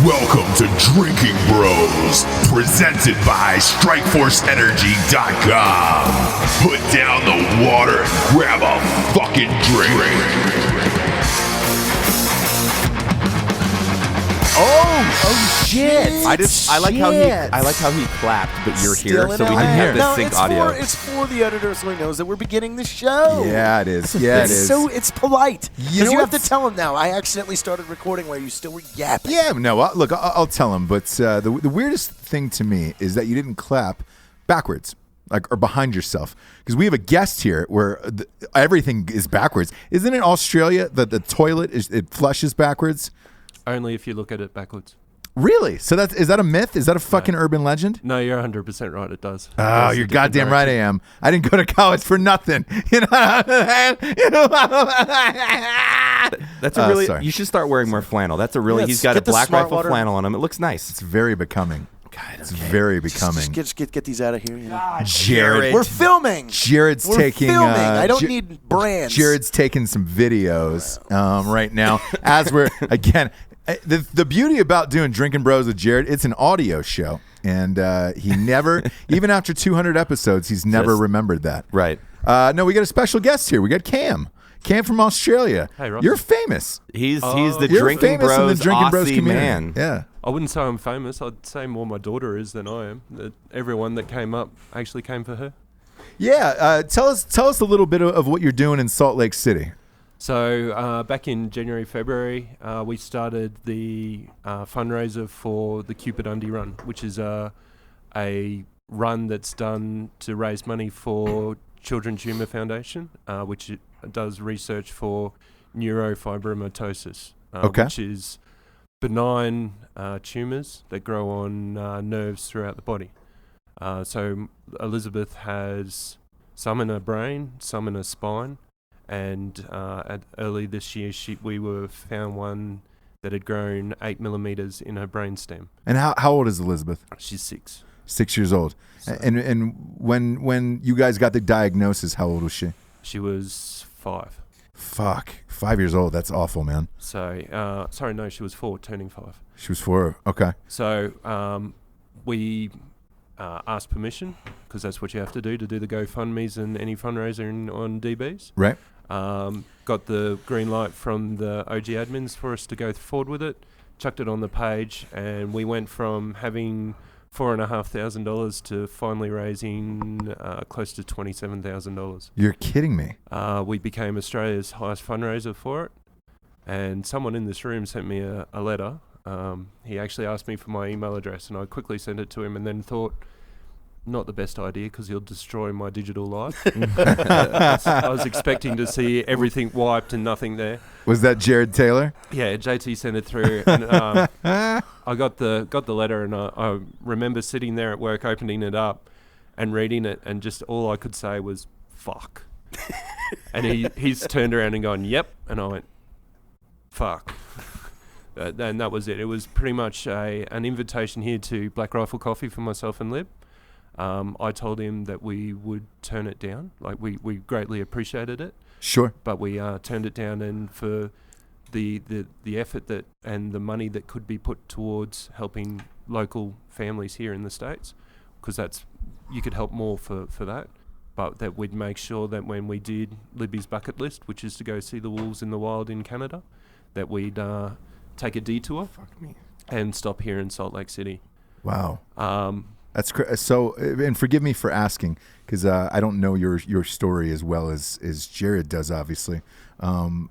Welcome to Drinking Bros, presented by StrikeForceEnergy.com. Put down the water and grab a fucking drink. Oh shit! I like how he clapped, but you're Still here, in so we LA. can have this sync it's audio. it's for the editor, so he knows that we're beginning the show. Yeah, it is. Yeah, it is. So it's polite. You Because know you have to what's- tell him now. I accidentally started recording while you still were yapping. Yeah, no, look, I'll tell him. But the weirdest thing to me is that you didn't clap backwards, like or behind yourself, because we have a guest here where everything is backwards. Isn't it Australia that the toilet it flushes backwards? Only if you look at it backwards. Really? So is that a myth? Is that a fucking urban legend? No, you're 100% right. It does. Oh, you're goddamn right I am. I didn't go to college for nothing. You know. That's a really. sorry. You should start wearing more flannel. That's a really. Yes, He's got a get the black smart rifle water. flannel on him. It looks nice. It's very becoming. God, It's very becoming. Just get these out of here. You know? Jared. We're filming. Jared's We're taking. filming. I don't Ja- need brands. Jared's taking some videos right now as we're again. The beauty about doing Drinking Bros with Jared, it's an audio show, and he never, even after 200 episodes, he's never Just- remembered that. right. No, we got a special guest here. We got Cam from Australia. Hey, Ross. You're famous. He's the You're drinking famous bros, in the Drinking Bros Aussie community. man. Yeah. I wouldn't say I'm famous. I'd say more my daughter is than I am. That everyone that came up actually came for her. Yeah. Tell us a little bit of what you're doing in Salt Lake City. So back in January, February, we started the fundraiser for the Cupid Undie Run, which is a run that's done to raise money for Children's Tumour Foundation, which does research for neurofibromatosis, which is benign tumours that grow on nerves throughout the body. So Elizabeth has some in her brain, some in her spine, and early this year we were found one that had grown 8 millimeters in her brainstem. And how old is Elizabeth? She's 6. 6 years old. So- And when you guys got the diagnosis, how old was she? She was 5. Fuck. 5 years old. That's awful, man. So, sorry, no, she was 4, turning 5. She was 4. Okay. So we asked permission, because that's what you have to do the GoFundMes and any fundraiser on DBs. Right. Got the green light from the OG admins for us to go forward with it, chucked it on the page, and we went from having $4,500 to finally raising close to $27,000. You're kidding me. We became Australia's highest fundraiser for it, and someone in this room sent me a letter. He actually asked me for my email address, and I quickly sent it to him, and then thought, not the best idea because he'll destroy my digital life. I was expecting to see everything wiped and nothing there. Was that Jared Taylor? Yeah, JT sent it through, and I got the letter, and I remember sitting there at work, opening it up, and reading it, and just all I could say was "fuck," and he's turned around and gone "yep," and I went "fuck." And that was it. It was pretty much an invitation here to Black Rifle Coffee for myself and Lib. I told him that we would turn it down. Like we greatly appreciated it, Sure. but we turned it down. And for the effort that and the money that could be put towards helping local families here in the States, because you could help more for that. But that we'd make sure that when we did Libby's bucket list, which is to go see the wolves in the wild in Canada, that we'd take a detour and stop here in Salt Lake City. Wow. That's so. And forgive me for asking, because I don't know your story as well as Jared does. Obviously, the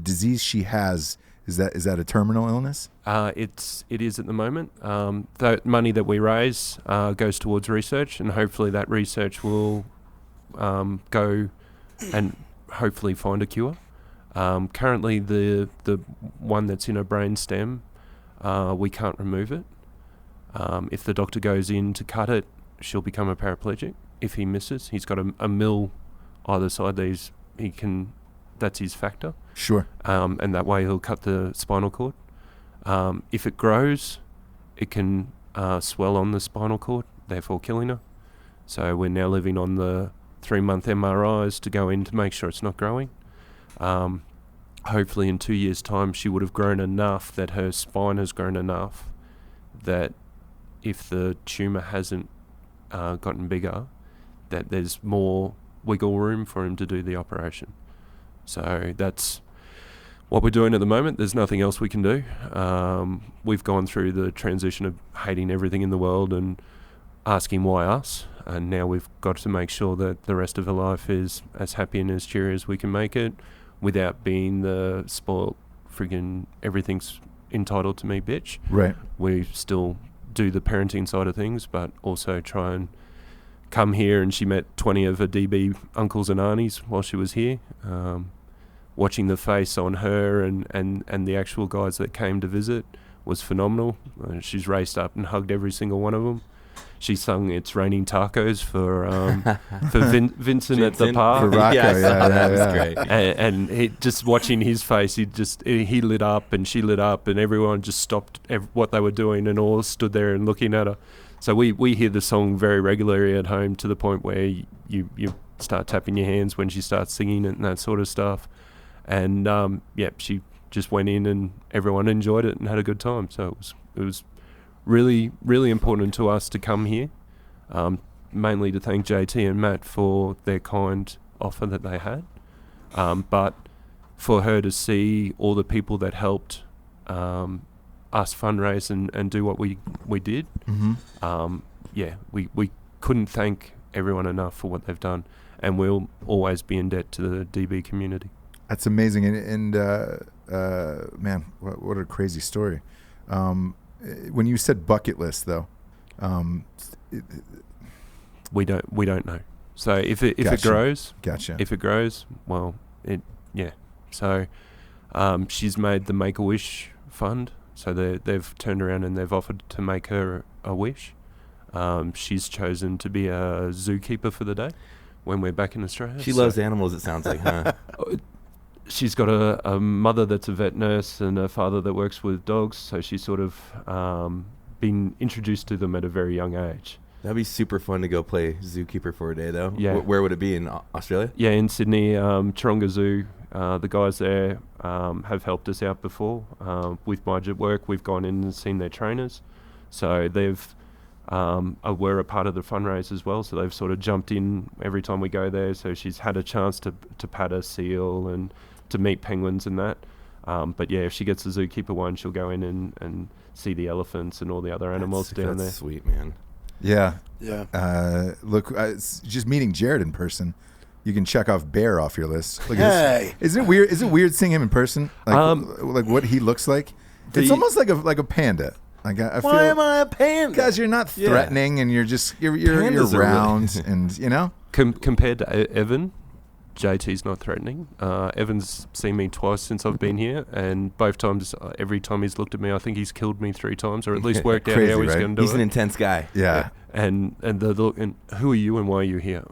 disease she has is that a terminal illness? It is at the moment. The money that we raise goes towards research, and hopefully that research will go and hopefully find a cure. Currently, the one that's in her brain stem, we can't remove it. If the doctor goes in to cut it, she'll become a paraplegic. If he misses, he's got a mill either side. That's his factor. Sure. And that way he'll cut the spinal cord. If it grows, it can swell on the spinal cord, therefore killing her. So we're now living on the 3-month MRIs to go in to make sure it's not growing. hopefully in 2 years' time she would have grown enough that her spine has grown enough that if the tumour hasn't gotten bigger, that there's more wiggle room for him to do the operation. So that's what we're doing at the moment. There's nothing else we can do. We've gone through the transition of hating everything in the world and asking why us, and now we've got to make sure that the rest of her life is as happy and as cheery as we can make it without being the spoiled friggin' everything's entitled to me bitch. Right. We still do the parenting side of things, but also try and come here, and she met 20 of her DB uncles and aunties while she was here. Watching the face on her and the actual guys that came to visit was phenomenal. She's raced up and hugged every single one of them. She sung "It's Raining Tacos" for Vincent at the park. For Rocco, that was great. And he, just watching his face, he lit up and she lit up, and everyone just stopped what they were doing and all stood there and looking at her. So we hear the song very regularly at home, to the point where you start tapping your hands when she starts singing it and that sort of stuff. And she just went in and everyone enjoyed it and had a good time. So it was really, really important to us to come here, mainly to thank JT and Matt for their kind offer that they had, but for her to see all the people that helped us fundraise and do what we did. We couldn't thank everyone enough for what they've done, and we'll always be in debt to the DB community. That's amazing, and man, what a crazy story. When you said bucket list, though, we don't know. So if it Gotcha. grows, Gotcha. If it grows, well, So she's made the Make-A-Wish fund. So they've turned around and they've offered to make her a wish. She's chosen to be a zookeeper for the day when we're back in Australia. She loves animals, it sounds like, huh? She's got a mother that's a vet nurse and a father that works with dogs, so she's sort of been introduced to them at a very young age. That'd be super fun to go play zookeeper for a day, though. Yeah. Where would it be, in Australia? Yeah, in Sydney, Taronga Zoo. The guys there have helped us out before with budget work. We've gone in and seen their trainers, so they've were a part of the fundraise as well. So they've sort of jumped in every time we go there. So she's had a chance to pat a seal and to meet penguins and that. But yeah, if she gets the zookeeper one, she'll go in and see the elephants and all the other animals down there. That's sweet, man. Yeah. Yeah. Look, it's just meeting Jared in person. You can check off Bear off your list. Look, Hey. Isn't it weird? Is it weird seeing him in person? Like what he looks like? It's almost like a panda. Like I feel. Why am I a panda? Because you're not threatening, and you're Pandas are round, and you know. Compared to Evan, JT's not threatening. Evan's seen me twice since I've been here, and both times, every time he's looked at me, I think he's killed me 3 times, or at least worked out Crazy, how he's right? going to do He's it. an intense guy. Yeah. And the look, and who are you and why are you here?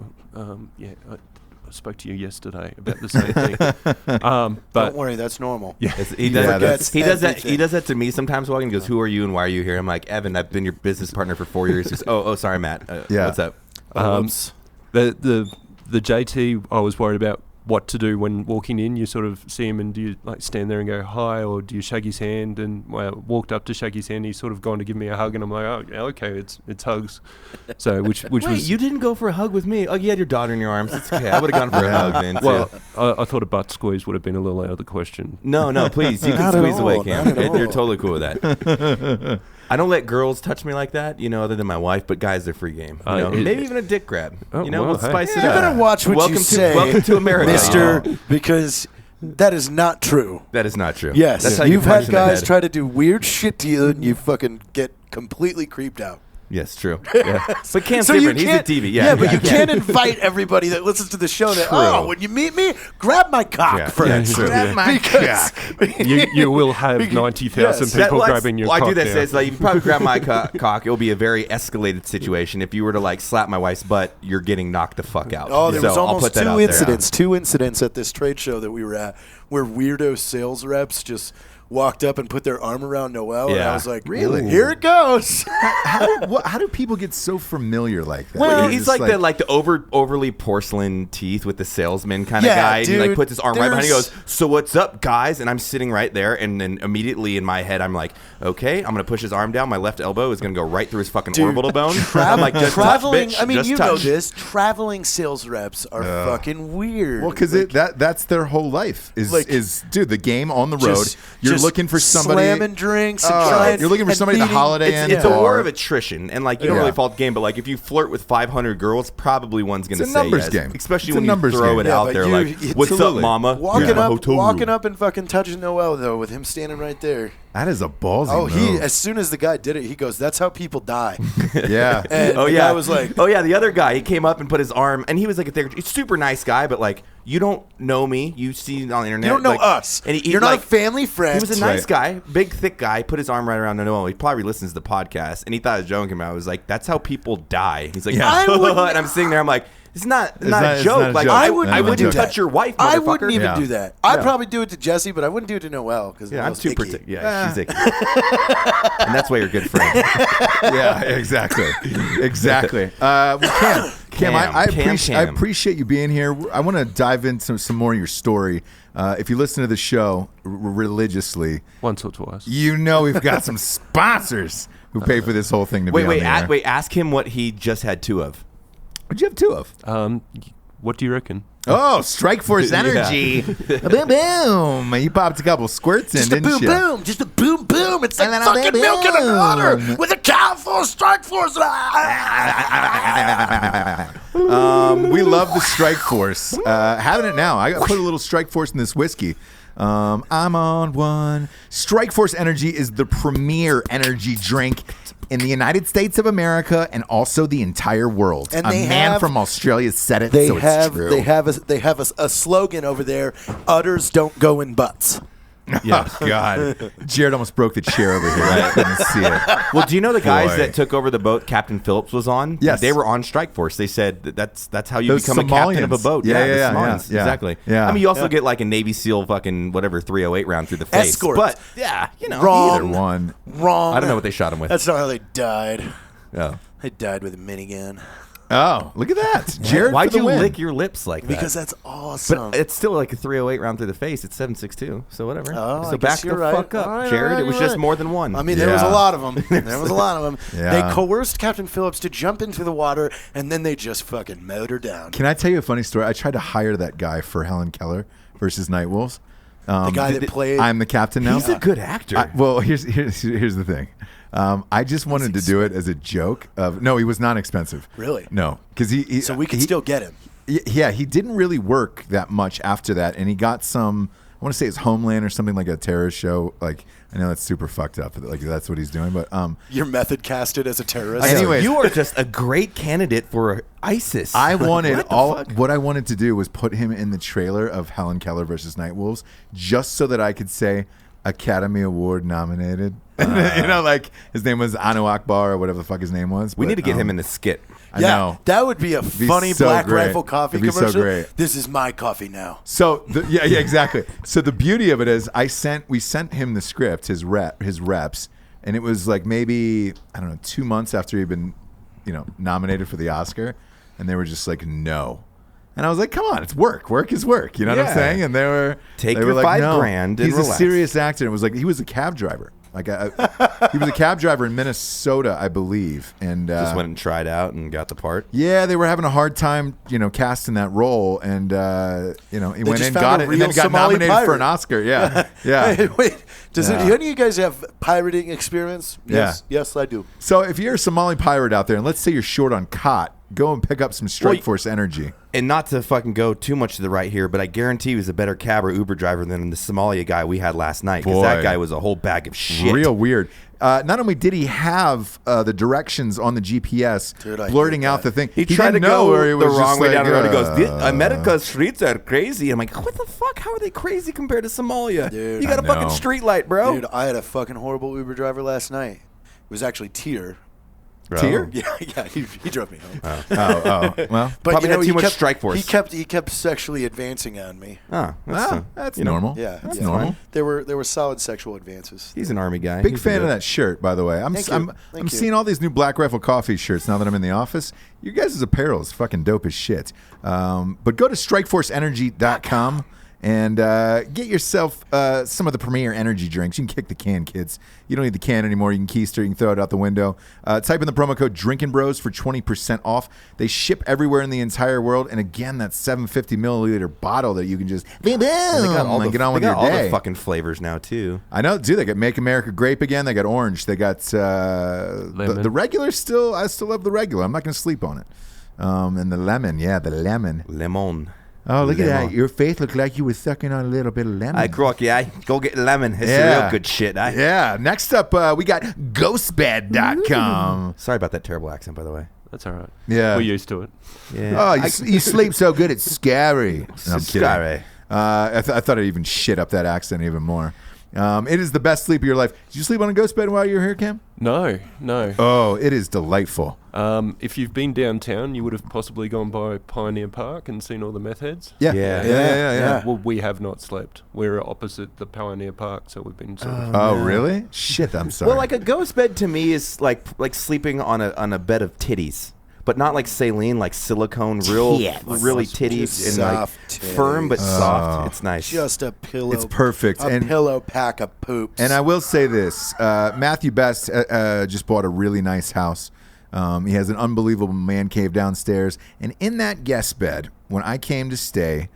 I spoke to you yesterday about the same thing. But Don't worry, that's normal. yeah, He does, Yeah, that's he does that. everything. He does that to me sometimes. Walking, he goes, "Who are you and why are you here?" I'm like, "Evan, I've been your business partner for 4 years." He goes, "Oh, sorry, Matt. Yeah. What's up?" the JT, I was worried about what to do when walking in. You sort of see him, and do you like stand there and go hi, or do you shake his hand? And when I walked up to shake his hand, he's sort of gone to give me a hug, and I'm like, oh, yeah, okay, it's hugs. So which Wait, was you didn't go for a hug with me? Oh, you had your daughter in your arms. It's okay. I would have gone for a hug then. Too. well, I thought a butt squeeze would have been a little out of the question. No, please. You can Not at squeeze away, all, Cam. not at You're all. totally cool with that. I don't let girls touch me like that, other than my wife, but guys, they're free game. Maybe even a dick grab. Oh, we'll well, hey. spice it You up. better watch what welcome you say, welcome to America. mister, because that is not true. That is not true. Yes, That's how you've you punch had in the guys head. try to do weird shit to you, and you fucking get completely creeped out. Yes, true. Yeah. But Cam's So different. you He's a can't, TV. but you can't invite everybody that listens to the show that, True. oh, when you meet me, grab my cock Yeah. first. Yeah, true. Grab my cock. You will have 90,000 Yes. people grabbing your I cock do that. now. Say it's like if you probably grab my cock, it'll be a very escalated situation. If you were to like slap my wife's butt, you're getting knocked the fuck out. Oh, there So was I'll almost put that 2 out there. incidents. 2 incidents at this trade show that we were at, where weirdo sales reps just walked up and put their arm around Noel, and Yeah. I was like, Really? Here it goes. How do people get so familiar like that? Well, You're he's just like the overly porcelain teeth with the salesman kind of Yeah, guy. And he like dude, puts his arm right behind. He there's- goes, "So what's up, guys?" And I'm sitting right there, and then immediately in my head, I'm like, "Okay, I'm gonna push his arm down. My left elbow is gonna go right through his fucking orbital bone." I'm like, "Just traveling. touch, bitch. I mean, Just you know touch." this. Traveling sales reps are fucking weird. Well, because that's their whole life is dude, the game on the road. You're just looking for somebody slamming drinks. And trying, you're looking for and somebody at the meeting- Holiday Inn It's a bar. war of attrition, and like you don't Yeah. really fault the game, but like if you flirt with 500 girls, probably one's gonna It's a say numbers yes. game. Especially It's a when numbers you throw game. it Yeah, out but there, you- like, it's "What's up, absolutely. mama?" Walking Yeah. up, Hotel room. walking up, and fucking touching Noel though, with him standing right there. That is a ballsy Oh, move. as soon as the guy did it, he goes, "That's how people die." Yeah. And Oh the yeah, guy was like, oh yeah. The other guy, he came up and put his arm, and he was like a super nice guy, but like you don't know me, you see on the internet, "You don't know like, us. and he You're not like, a family friend." He was a nice guy, big thick guy. Put his arm right around Noel. He probably listens to the podcast, and he thought I was joking about it. I was like, "That's how people die." He's like, Yeah. I wouldn't- and I'm sitting there, I'm like, "It's not not- a it's joke. not a Like joke. I No, wouldn't do touch that. your wife, I motherfucker." wouldn't even Yeah. do that. I'd Yeah. probably do it to Jesse, but I wouldn't do it to Noel because Yeah, I'm too icky. protective. Yeah, she's icky, and that's why you're a good friend. Yeah, exactly. Exactly. Well, Cam, I Cam. appreciate you being here. I want to dive into some more of your story. If you listen to the show religiously, Once or twice. you know we've got some sponsors who pay for this whole thing to be on the air. Wait. Ask him what he just had 2 of. What'd you have 2 of? What do you reckon? Oh, Strike Force Yeah. Energy. Boom, boom. You popped a couple squirts in, Just a didn't boom, you? boom. Just a boom, boom. It's like And then a fucking boom, milk in a boom. water with a cow full strike force. We love the Strike Force. Having it now. I got put a little Strike Force in this whiskey. I'm on one. Strike Force Energy is the premier energy drink in the United States of America and also the entire world. And a they man have- from Australia said it, They so it's have true. they have a slogan over there. Udders don't go in butts. Oh, God. Jared almost broke the chair over here. I couldn't see it. Well, do you know the guys Boy. that took over the boat Captain Phillips was on? Yes. They were on Strike Force. They said that's how you Those become a captain of a Somalians. boat. Yeah, the yeah, Somalians. yeah. Exactly. Yeah. I mean, you also get like a Navy SEAL fucking whatever 308 round through the face. Escort. But yeah, you know. Wrong. Either one. Wrong. I don't know what they shot him with. That's not how they died. Oh. They died with a minigun. Oh, look at that. Jared Why'd for the you win. lick your lips like that? Because that's awesome. But it's still like a 308 round through the face. It's 7.62, so whatever. Oh, so I back guess the you're right. fuck up, All right, Jared. all right, It was you're just right. more than one. I mean, there was a Yeah. lot of them. There was a lot of them. Yeah. They coerced Captain Phillips to jump into the water, and then they just fucking mowed her down. Can I tell you a funny story? I tried to hire that guy for Helen Keller versus Night Wolves. The guy that played. I'm the captain now. He's a good actor. Well, here's the thing. I just wanted to do it as a joke. No, he was not expensive. Really? No, because he. So we could still get him. Yeah, he didn't really work that much after that, and he got some. I want to say it's Homeland or something like a terrorist show. Like I know that's super fucked up. Like that's what he's doing, but You're method casted as a terrorist. Anyway. you are just a great candidate for ISIS. I wanted What the all. fuck? What I wanted to do was put him in the trailer of Helen Keller versus Night Wolves, just so that I could say Academy Award nominated. You know, like his name was Anu Akbar or whatever the fuck his name was. We but, need to get him in the skit. I Yeah, know. that would be a be funny so Black great. Rifle coffee It'd be so commercial. great. This is my coffee now. So yeah, exactly. So the beauty of it is, we sent him the script, his reps, and it was like maybe I don't know 2 months after he'd been, nominated for the Oscar, and they were just like no. And I was like, "Come on, it's work. Work is work." You know what I'm Yeah. saying? And they were Take they your were like, $5 no, grand and he's relax. a serious actor. And it was like he was a cab driver. Like he was a cab driver in Minnesota, I believe, and Just went and tried out and got the part. yeah, they were having a hard time, casting that role, and he went just in, found got a it, and then real got Somali nominated pirate. for an Oscar. Yeah, yeah. Wait, does Yeah. any of you guys have pirating experience? Yes, yes, I do. So if you're a Somali pirate out there, and let's say you're short on cot, go and pick up some Strike Well, Force energy. And not to fucking go too much to the right here, but I guarantee he was a better cab or Uber driver than the Somalia guy we had last night. Because that Boy. guy was a whole bag of shit. Real weird. Not only did he have the directions on the GPS Dude, I blurting hate out that. the thing, He tried to didn't know go where he the was wrong just way like, down the road. He goes, America's streets are crazy. I'm like, what the fuck? How are they crazy compared to Somalia? Dude, you got a I fucking know. street light, bro. Dude, I had a fucking horrible Uber driver last night. It was actually Tier. Tier? Yeah, he drove me home. Well, But Probably had too he much kept, strike force. He kept sexually advancing on me. that's you know, normal. Yeah, that's yeah. normal. There were solid sexual advances. He's an Army guy. Big He's fan good. of that shirt, by the way. I'm Thank you. seeing all these new Black Rifle Coffee shirts now that I'm in the office. You guys' apparel is fucking dope as shit. But go to StrikeForceEnergy.com and get yourself some of the premier energy drinks. You can kick the can, kids. You don't need the can anymore. You can keister. You can throw it out the window. Type in the promo code Drinkin' Bros for 20% off. They ship everywhere in the entire world. And again, that 750 milliliter bottle that you can just And they got all, and the, get on they with got your all day. the fucking flavors now, too. I know, dude. They got Make America Grape again. They got orange. They got the regular. I still love the regular. I'm not going to sleep on it. And the lemon, the lemon. Lemon. Oh, look at Lemon. that! Your face looked like you were sucking on a little bit of lemon. Hey, Crocky, go get lemon. It's Yeah. real good shit. Yeah. Next up, we got GhostBed.com. Sorry about that terrible accent, by the way. That's all right. Yeah. We're used to it. Yeah. Oh, you sleep so good, it's scary. No, I'm kidding. Scary. I thought I'd even shit up that accent even more. It is the best sleep of your life. Did you sleep on a ghost bed while you were here, Cam? No. Oh, it is delightful. If you've been downtown, you would have possibly gone by Pioneer Park and seen all the meth heads. Yeah. Well, we have not slept. We're opposite the Pioneer Park, so we've been sort of... Oh, really? Shit, I'm sorry. Well, like a ghost bed to me is like sleeping on a bed of titties. But not like saline, like silicone, really titties and like Soft titties. firm but soft. It's nice. Just a pillow. It's perfect. A And- pillow pack of poops. And I will say this: Matthew Best just bought a really nice house. He has an unbelievable man cave downstairs, and in that guest bed, when I came to stay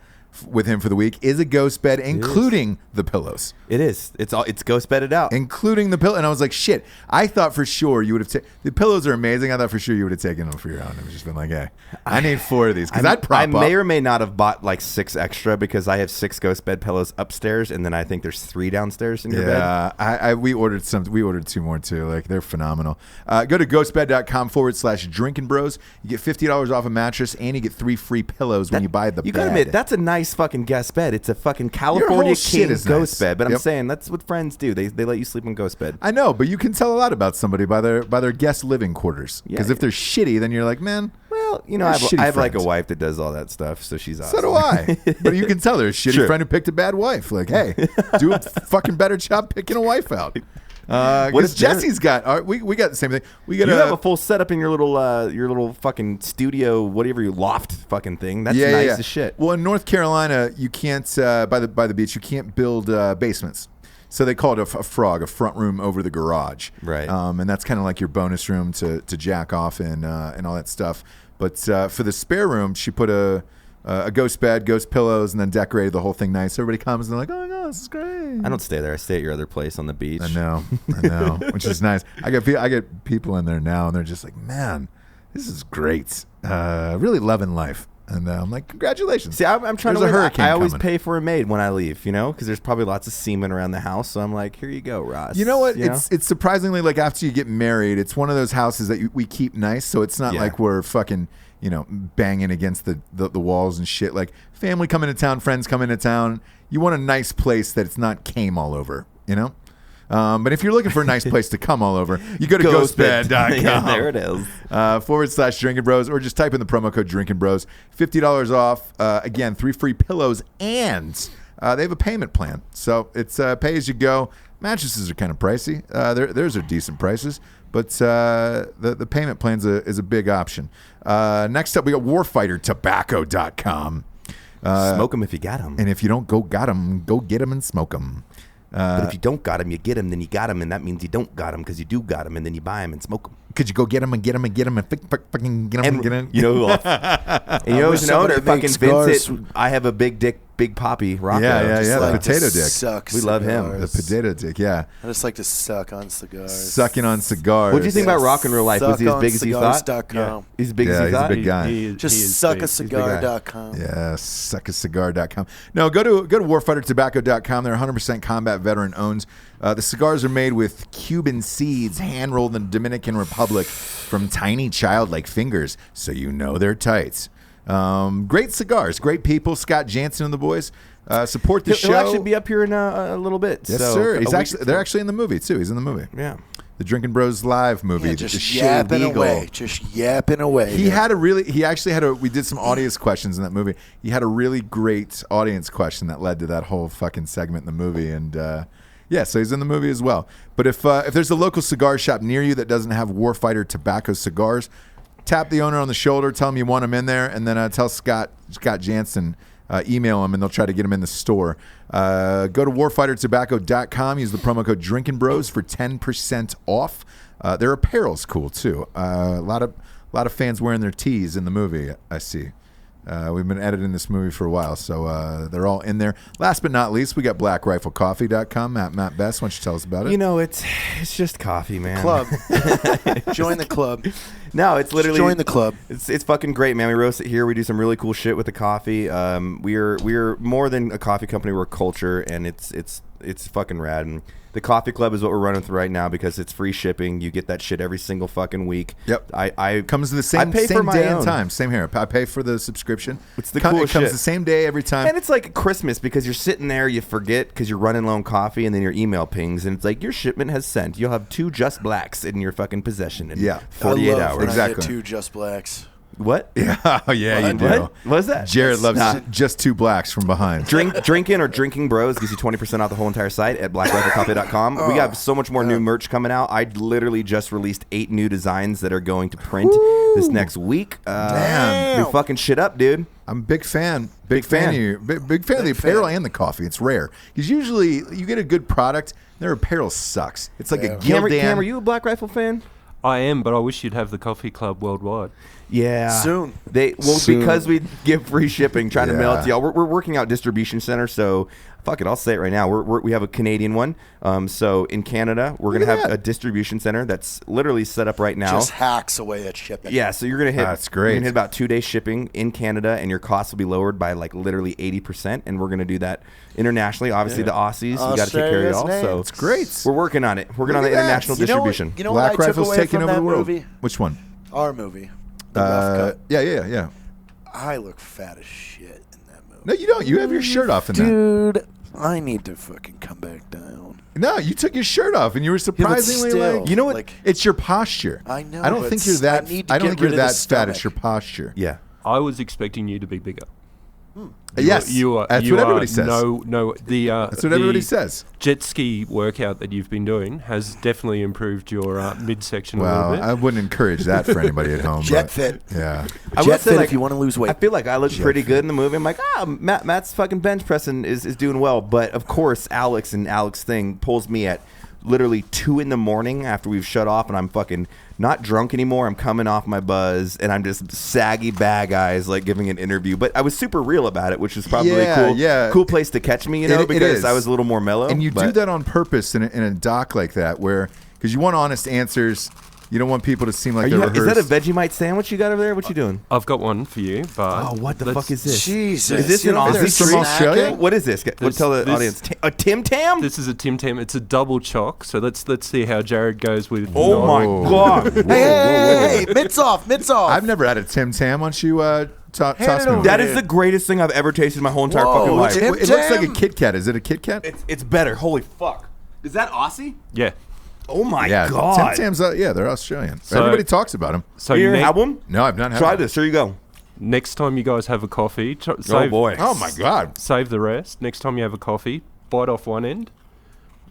with him for the week, is a ghost bed, including the pillows. It is. It's ghost bedded out. Including the pillow. And I was like, shit, I thought for sure you would have the pillows are amazing. I thought for sure you would have taken them for your own. It was just been like, hey, I need 4 of these. Because I'd prop I up. may or may not have bought like 6 extra because I have 6 ghost bed pillows upstairs, and then I think there's 3 downstairs in your bed. Yeah, we ordered some. We ordered 2 more too. Like, they're phenomenal. Go to ghostbed.com/drinking bros. You get $50 off a mattress, and you get 3 free pillows when you buy the bed. You gotta admit, that's a nice fucking guest bed. It's a fucking whole California shit king is ghost nice. bed. But I'm Yep. saying that's what friends do. They let you sleep in ghost bed. I know, but you can tell a lot about somebody by their guest living quarters. Because Yeah, if they're shitty, then you're like, man. Well, you know, They're I shitty have like a friends. wife that does all that stuff, so she's awesome. So do I. But you can tell they're a shitty Sure. friend who picked a bad wife. Like, hey, do a fucking better job picking a wife out. What Because is dinner? Jesse's got, we got the same thing. We got You have a full setup in your little fucking studio, whatever your loft fucking thing. That's nice as shit. Well, in North Carolina, you can't by the beach. You can't build basements, so they call it a frog, a front room over the garage. Right. And that's kind of like your bonus room to jack off and all that stuff. But for the spare room, she put a ghost bed, ghost pillows, and then decorated the whole thing nice. Everybody comes and they're like, "Oh my god, this is great." I don't stay there. I stay at your other place on the beach. I know, which is nice. I get people in there now, and they're just like, "Man, this is great. Really loving life." And I'm like, "Congratulations." See, I'm trying There's to a hurricane I always coming. pay for a maid when I leave, you know, because there's probably lots of semen around the house. So I'm like, here you go, Ross. You know what? You know? It's surprisingly like after you get married, it's one of those houses that we keep nice. So it's not Yeah. like we're fucking, banging against the walls and shit. Like family coming to town, friends coming to town. You want a nice place that it's not came all over, you know? But if you're looking for a nice place to come all over, you go to ghostbed.com. Yeah, there it is. /Drinking Bros, or just type in the promo code Drinking Bros. $50 off. Again, 3 free pillows, and they have a payment plan. So it's pay as you go. Mattresses are kind of pricey. Theirs are decent prices, but the payment plan is a big option. Next up, we got warfightertobacco.com. Smoke them if you got them. And if you don't got them, go get them and smoke them. But if you don't got them, you get them, then you got them, and that means you don't got them because you do got them, and then you buy them and smoke them. Could you go get them and get them and get them and fucking get them and get them? You know who else? And you know wish who's an owner? somebody Fucking makes Vincent. cigars. I have a big dick, big poppy. Rocco. Yeah, Just the like to potato dick. suck We love him. The cigars. potato dick, yeah. I just like to suck on cigars. Sucking on cigars. What do you think about Rock in real life? Was he as big as you thought? SuckonCigars.com. He's as big as Yeah, you he's a thought? big guy. Just he is big. suckacigar.com. Yeah, suckacigar.com. No, go to warfightertobacco.com. They're 100% combat veteran owned. The cigars are made with Cuban seeds, hand rolled in the Dominican Republic from tiny childlike fingers, so you know they're tight. Great cigars, great people. Scott Jansen and the boys support the show. He'll actually be up here in a little bit. Yes, so sir. a He's week- they're actually in the movie too. He's in the movie. Yeah. the Drinking Bros Live movie. Yeah, the just shaved yapping eagle. away. Just yapping away. He actually had we did some audience questions in that movie. He had a really great audience question that led to that whole fucking segment in the movie. And yeah, so he's in the movie as well. But if there's a local cigar shop near you that doesn't have Warfighter tobacco cigars, tap the owner on the shoulder, tell him you want him in there, and then tell Scott Jansen, email him, and they'll try to get him in the store. Go to warfightertobacco.com. Use the promo code DrinkinBros for 10% off. Their apparel's cool too. A lot of fans wearing their tees in the movie. I see. We've been editing this movie for a while, so they're all in there. Last but not least, we got BlackRifleCoffee.com. Matt Best, why don't you tell us about it? You know, it's just coffee, man. Club. Join the club. No, it's literally Join the club. It's fucking great, man. We roast it here. We do some really cool shit with the coffee. We're more than a coffee company. We're a culture, and it's fucking rad. And the coffee club is what we're running through right now because it's free shipping. You get that shit every single fucking week. Yep. I comes to the same pay for my day own. and time. Same here. I pay for the subscription. It's the It coolest comes shit. the same day every time. And it's like Christmas because you're sitting there, you forget because you're running low on coffee, and then your email pings, and it's like your shipment has sent. You'll have 2 Just Blacks in your fucking possession in 48 I love hours. when I Exactly. get 2 Just Blacks. What? Yeah, oh, yeah, you do. What? What's that? Jared loves Nah. just 2 blacks from behind. Drinking or Drinking Bros gives you 20% off the whole entire site at blackriflecoffee.com. We got so much more new merch coming out. I literally just released 8 new designs that are going to print this next week. Damn. We fucking shit up, dude. I'm a big fan. Big fan of you. Big fan of the apparel and the coffee. It's rare. Because usually you get a good product, their apparel sucks. It's like a Cam, Gildan. are you a Black Rifle fan? I am, but I wish you'd have the coffee club worldwide. Yeah. Soon. Soon. Because we give free shipping, trying to mail it to Yeah. y'all. We're working out distribution center, so fuck it, I'll say it right now. We have a Canadian one. So in Canada, we're going to have a distribution center that's literally set up right now. Just hacks away at shipping. Yeah, so you're going to hit That's great. You're going to hit about 2-day shipping in Canada, and your costs will be lowered by like literally 80%, and we're going to do that internationally. Obviously, the Aussies, we got to take care of y'all. So It's great. we're working on it. We're working on the Look at that. international distribution. You know Black what I took Rifle's away taking from over that the world. movie? Which one? Our movie. The Rough Cut. Yeah. I look fat as shit in that movie. No, you don't. You have your shirt off in that. Dude, I need to fucking come back down. No, you took your shirt off and you were surprisingly still, like, You know what? like, it's your posture. I know, I don't but think you're that. I need to I don't get think you're rid of the that fat. It's stomach. your posture. Yeah. I was expecting you to be bigger. Yes, You are. that's you what are everybody says. No. That's what everybody says. Jet ski workout that you've been doing has definitely improved your midsection a Well, little bit. I wouldn't encourage that for anybody at home. Jet but, fit. Yeah. I will Jet say, fit like, if you want to lose weight. I feel like I look pretty good in the movie. I'm like, Matt's fucking bench pressing is doing well. But of course, Alex and Alex thing pulls me at literally 2 a.m. after we've shut off, and I'm fucking not drunk anymore. I'm coming off my buzz, and I'm just saggy bag eyes, like giving an interview. But I was super real about it, which is probably cool place to catch me, It because is. I was a little more mellow. And you do but- that on purpose in a doc like that, where because you want honest answers. You don't want people to seem like they're is that a rehearsed. Vegemite sandwich you got over there? What you doing? I've got one for you, but Oh, what the let's- fuck is this? Jesus. Is this You an know, Aussie they're Is this from snacking. Australia? What is this? Let's tell the this- audience. A Tim Tam? This is a Tim Tam. It's a double choc. So let's see how Jared goes with. Oh my Whoa. god! Hey, mitts off, mitts off. I've never had a Tim Tam. Why don't you toss Hand it me over one? That is the greatest thing I've ever tasted in my whole entire Whoa, fucking life. Tim It looks like a Tam? Kit Kat. Is it a Kit Kat? It's better. Holy fuck! Is that Aussie? Yeah. Oh my Yeah, god! Tim Tams. They're Australian. So- Everybody talks about them. So You ne- have one? No, I've not had Try one. this. Here you go. next time you guys have a coffee, Oh boy! Oh my god. save the rest. Next time you have a coffee, bite off one end,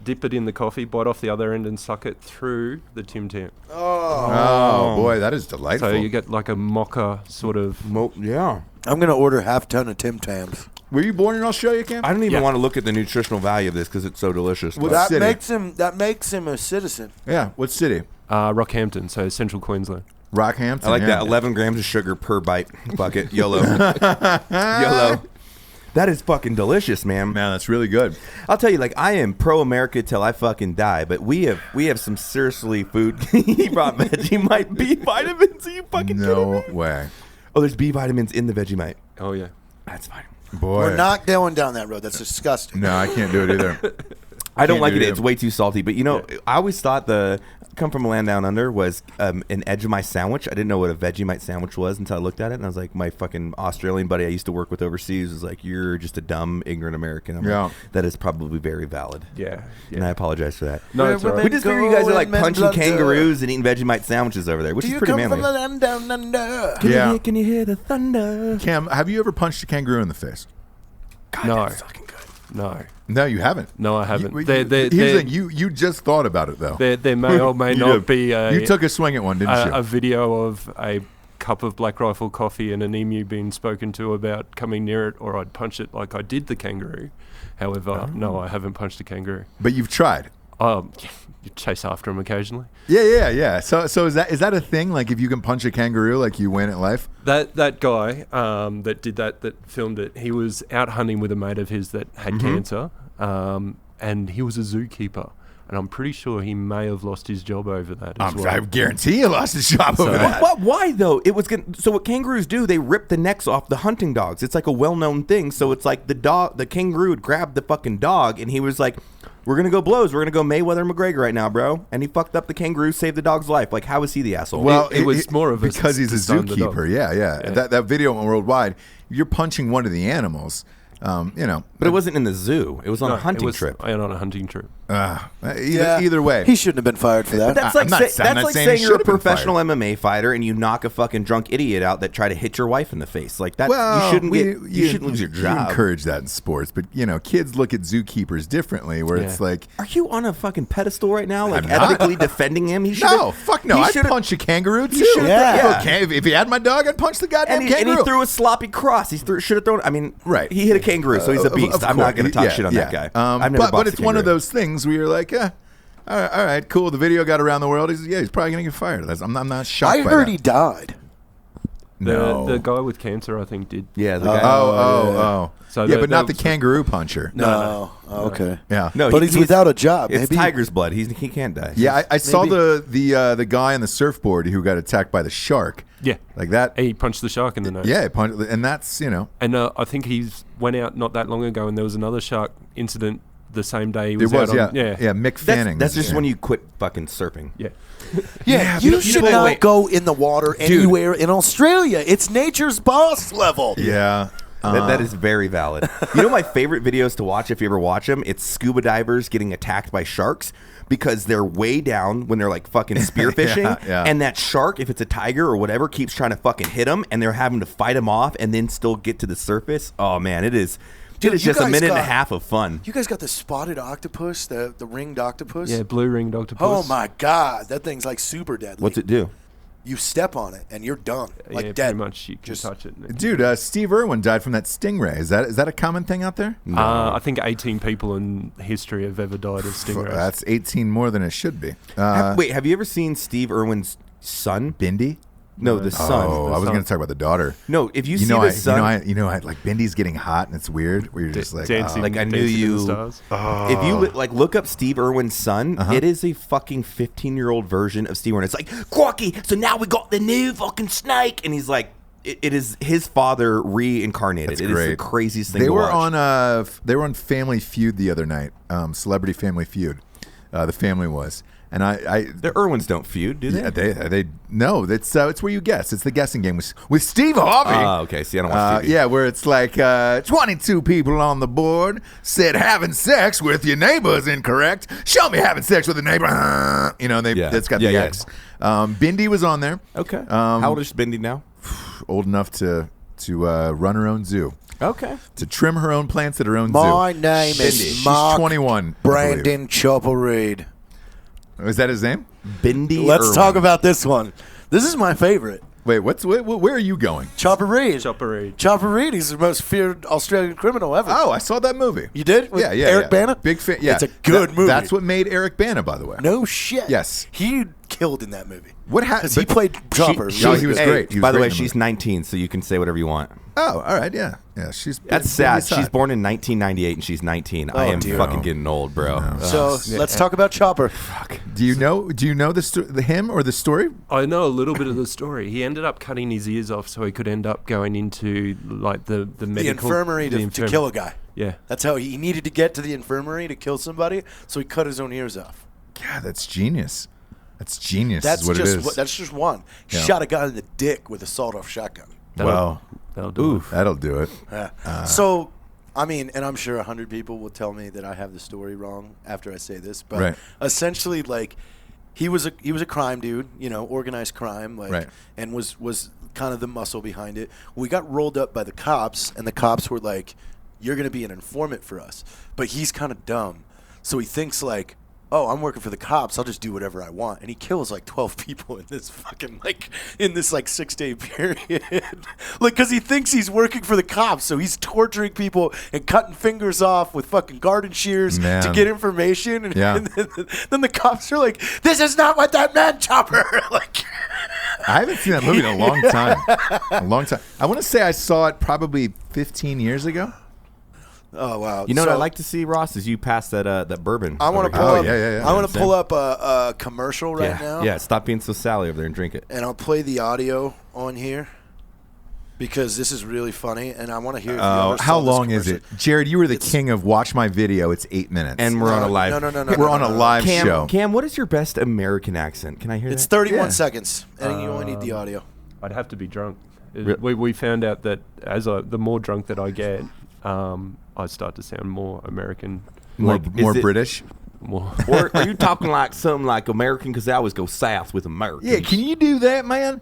dip it in the coffee, bite off the other end, and suck it through the Tim Tam. Oh boy, that is delightful. So you get like a mocha sort of. Yeah. I'm going to order half ton of Tim Tams. Were you born in Australia, Cam? I don't even Yeah. want to look at the nutritional value of this because it's so delicious. What- but- That city? makes him a citizen. Yeah. What city? Rockhampton, so central Queensland. Rockhampton. I like yeah. that. 11 grams of sugar per bite. Fuck it. YOLO. YOLO. That is fucking delicious, man. Man, that's really good. I'll tell you, like, I am pro-America till I fucking die, but we have some seriously food. He brought Vegemite B vitamins. Are you fucking kidding No me? way. Oh, there's B vitamins in the Vegemite. Oh yeah. That's fine. Boy. We're not going down that road. That's disgusting. No, I can't do it either. I don't like it. do It's way too salty. But I always thought the Come From a Land Down Under was an Vegemite sandwich. I didn't know what a Vegemite sandwich was until I looked at it, and I was like, my fucking Australian buddy I used to work with overseas was like, "You're just a dumb, ignorant American." I'm like, that is probably very valid. Yeah. And I apologize for that. No, it's all right. We just figure you guys are like punching kangaroos and eating Vegemite sandwiches over there, which is pretty manly. From the land down under? Can you hear the thunder? Cam, have you ever punched a kangaroo in the face? God, No. that's fucking good. No. No, you haven't. No, I haven't. Here's the thing. You just thought about it though. There may or may You not did. be You took a swing at one, didn't you? a video of a cup of Black Rifle coffee and an emu being spoken to about coming near it, or I'd punch it like I did the kangaroo. However, no, I haven't punched a kangaroo. But you've tried. You chase after them occasionally. Yeah. So is that a thing? Like if you can punch a kangaroo, like you win at life? That guy that did that filmed it, he was out hunting with a mate of his that had cancer, and he was a zookeeper. And I'm pretty sure he may have lost his job over that as well. I guarantee he lost his job over that. Why though? So what kangaroos do? They rip the necks off the hunting dogs. It's like a well-known thing. So it's like the kangaroo would grab the fucking dog, and he was like, "We're gonna go blows. We're gonna go Mayweather McGregor right now, bro." And he fucked up the kangaroo, saved the dog's life. Like, how is he the asshole? Well, it was more of a because he's a stun the dog. zookeeper. Yeah. That video went worldwide. You're punching one of the animals. But it wasn't in the zoo. It was on a hunting trip. And on a hunting trip. Either way. He shouldn't have been fired for that. But that's I'm like, not that's like saying saying he you're a should have been professional MMA fighter and you knock a fucking drunk idiot out that try to hit your wife in the face. Like that, you shouldn't lose your You job. encourage that in sports, but kids look at zookeepers differently. Where it's like, Are you on a fucking pedestal right now, like I'm not. ethically defending him? He no, fuck no. I'd punch a kangaroo too. Yeah. Okay, if he had my dog, I'd punch the goddamn And kangaroo. he threw a sloppy cross. He should have thrown. I mean, Right. He hit a kangaroo, so he's a beast. I'm not going to talk shit on that guy. I've never but boxed a it's one of kangaroo. those things where you're like, all right, cool. The video got around the world. He's probably going to get fired. I'm not shocked. I by heard that. he died. No. The guy with cancer, I think, did. Yeah, the guy. Oh. So yeah, the- but not the- the kangaroo puncher. No. Okay. Yeah. No, But he's without a job. It's Maybe. tiger's blood. He can't die. Yeah, I saw the guy on the surfboard who got attacked by the shark. Yeah. Like that. He punched the shark in the nose. Yeah, and that's And I think he's went out not that long ago, and there was another shark incident the same day he was it was out on. Mick Fanning. That's just when you quit fucking surfing. Yeah. Yeah, you you know- should wait, not wait. go in the water anywhere in Australia. It's nature's boss level. Yeah. That is very valid. You know my favorite videos to watch, if you ever watch them, it's scuba divers getting attacked by sharks because they're way down when they're like fucking spearfishing. Yeah. And that shark, if it's a tiger or whatever, keeps trying to fucking hit them and they're having to fight them off and then still get to the surface. Oh, man, it is. Dude, It's you just a guys minute and a got- half of fun. You guys got the spotted octopus, the ringed octopus? Yeah, blue ringed octopus. Oh my God, that thing's like super deadly. What's it do? You step on it and you're done, like yeah, dead. pretty much you can Just- touch it. Dude, Steve Irwin died from that stingray. Is that a common thing out there? I think 18 people in history have ever died of stingrays. That's 18 more than it should be. Wait, have you ever seen Steve Irwin's son? Bindi? No, the son. Oh, I was going to talk about the daughter. No, if you see know, the son, like Bindi's getting hot and it's weird. Where you're just like, dancing, like, I knew Dancing in you- the Stars. if you look up Steve Irwin's son, it is a fucking 15-year-old version of Steve Irwin. It's like, Quarky, so now we got the new fucking snake. And he's like, it is his father reincarnated. That's It is great. the craziest thing They to were watch. they were on Family Feud the other night. Celebrity Family Feud. The family was. And The Irwins don't feud, do they? yeah, they no. It's where you guess. It's the guessing game with Steve Harvey. Okay. See, I don't watch TV. Yeah, where it's like 22 people on the board said having sex with your neighbor is incorrect. Show me having sex with a neighbor. That's got the X. Bindi was on there. Okay. How old is Bindi now? Old enough to run her own zoo. Okay. To trim her own plants at her own My zoo. name She's is Mark 21. I believe. Brandon Chopper Reed. Is that his name? Bindi Let's Irwin. talk about this one. This is my favorite. Wait, where are you going? Chopper Reed. Chopper Reed. Chopper Reed. He's the most feared Australian criminal ever. Oh, I saw that movie. You did? With Eric Bana? Big fan. Yeah, It's a good movie. That's what made Eric Bana, by the way. No shit. Yes. He killed in that movie. What happened? Because he played Chopper. No, he was great. He was By the great way, in the she's movie. 19, so you can say whatever you want. Oh, all right, yeah. She's That's sad. She's born in 1998 and she's 19. I am dear. fucking getting old, bro. So let's talk about Chopper. Do you know the him or the story? I know a little bit of the story. He ended up cutting his ears off so he could end up going into like the The medical infirmary to kill a guy. Yeah. That's how he needed to get to the infirmary to kill somebody, so he cut his own ears off. God, that's genius. That's genius. That's is what just it is. that's just one. Yeah. Shot a guy in the dick with a sawed-off shotgun. Well, That'll do it. that'll do it. Yeah. So, I mean, and I'm sure 100 people will tell me that I have the story wrong after I say this, but Right. essentially, like, he was a crime dude, organized crime, like, Right. and was kind of the muscle behind it. We got rolled up by the cops, and the cops were like, "You're gonna be an informant for us," but he's kind of dumb, so he thinks like, "Oh, I'm working for the cops. I'll just do whatever I want." And he kills like 12 people in this 6-day period. Like, because he thinks he's working for the cops. So he's torturing people and cutting fingers off with fucking garden shears Man. to get information. And, Yeah. and then the cops are like, "This is not what that meant, Chopper." Like, I haven't seen that movie in a long time. A long time. I want to say I saw it probably 15 years ago. oh, wow. You know what So I like to see, Ross, is you pass that bourbon. I want over to here. pull Oh, up. yeah. I want to Same. pull up a commercial right yeah. now. Yeah, stop being so Sally over there and drink it. And I'll play the audio on here because this is really funny, and I want to hear. If you Oh, ever how saw this long is it? commercial. Jared, you were the king of watch my video. It's 8 minutes. And we're on a live. No. we're on a live show. Cam, what is your best American accent? Can I hear It's that? 31 Yeah. seconds, and you only need the audio. I'd have to be drunk. Re- We found out that the more drunk that I get, I start to sound more American. More Like, is it- British. More. Or are you talking like something like American? Because I always go south with American. Yeah, can you do that, man?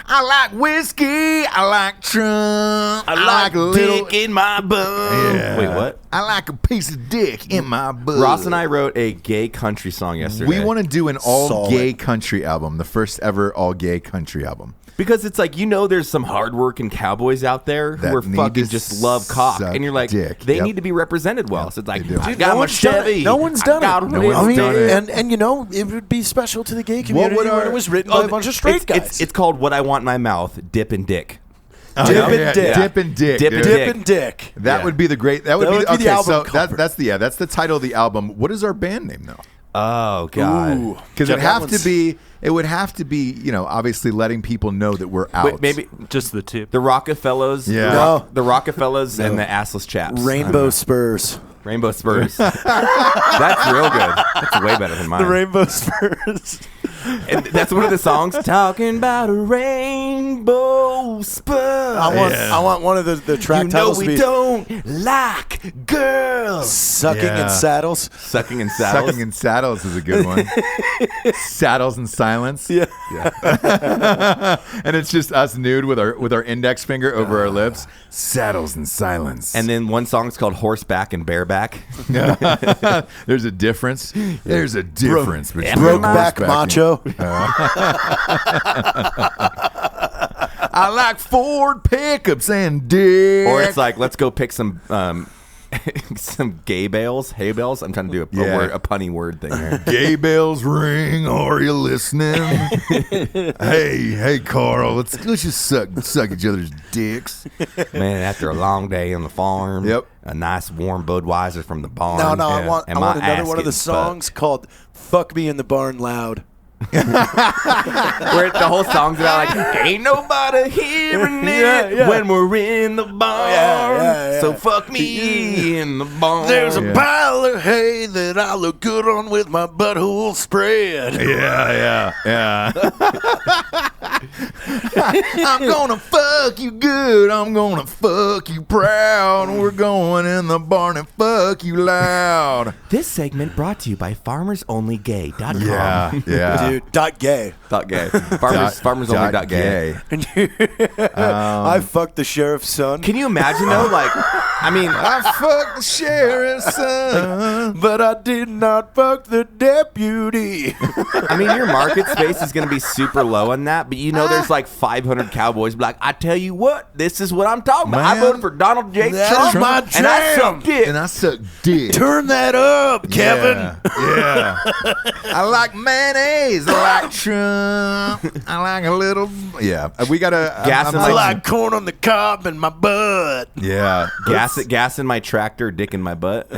I like whiskey. I like Trump. I like a dick in my bum. Yeah. Wait, what? I like a piece of dick in my butt. Ross and I wrote a gay country song yesterday. We want to do an all Solid. gay country album, the first ever all gay country album. Because it's like, there's some hardworking cowboys out there who That are need fucking to just love cock. suck And you're like, dick. they Yep. need to be represented well. Yep, So it's like, they do. I Dude, got my Chevy. No one's done I got it. a No one's I mean, done it. and it would be special to the gay community would when our- it was written by a bunch of straight guys. It's called What I Want in My Mouth, Dip and Dick. Dip and Dick. Dip and dick. Dip and dude. dick. Dip and Dick. That Yeah. would be the great. That would That be would be okay. the album So cover. that's the title of the album. What is our band name though? Oh, God. Ooh. Because Yeah, it that would have to be obviously letting people know that we're out. Wait, maybe Just the tip. the Rockefellers. Yeah. No. The Rockefellers and the assless chaps. Rainbow Spurs. Rainbow Spurs. That's real good. That's way better than mine. The Rainbow Spurs. And that's one of the songs. Talking about a rainbow spur. I want one of the track You know titles to we be don't like girls. Sucking Yeah. in Saddles. Sucking in saddles. Sucking in Saddles is a good one. Saddles in Silence. Yeah. And it's just us nude with our index finger over our lips. Saddles in Silence. And then one song's called Horseback and Bareback. there's a difference. There's a difference between Brokeback horseback Macho. I like Ford pickups and dick. Or it's like, let's go pick some some hay bales. I'm trying to do a punny word thing here. Gay bells ring. Are you listening? hey, Carl. Let's just suck each other's dicks. Man, after a long day on the farm, Yep. a nice warm Budweiser from the barn. No, I want and another my ass one of the getting songs called "Fuck Me in the Barn Loud." Where the whole song's about like, ain't nobody hearing it Yeah. when we're in the barn. Yeah. So fuck me in the barn. There's a pile of hay that I look good on with my butthole spread. Yeah. I'm gonna fuck you good. I'm gonna fuck you proud. We're going in the barn and fuck you loud. This segment brought to you by FarmersOnlyGay.com. Yeah. Dude, .gay. Dot gay. Farmers only dot gay. I fucked the sheriff's son, Can you imagine though? Like, I mean, I fucked the sheriff's son. but I did not fuck the deputy. your market space is going to be super low on that. But there's like 500 cowboys be like, I tell you what, this is what I'm talking about. I Man, voted for Donald J. that's Trump, my and I jam. sucked dick. And I suck dick. Turn that up, Kevin. Yeah. I like mayonnaise. I like Trump. I like a little. Yeah. We got to. Gas in I my- like corn on the cob in my butt. Yeah. Gas in my tractor, dick in my butt.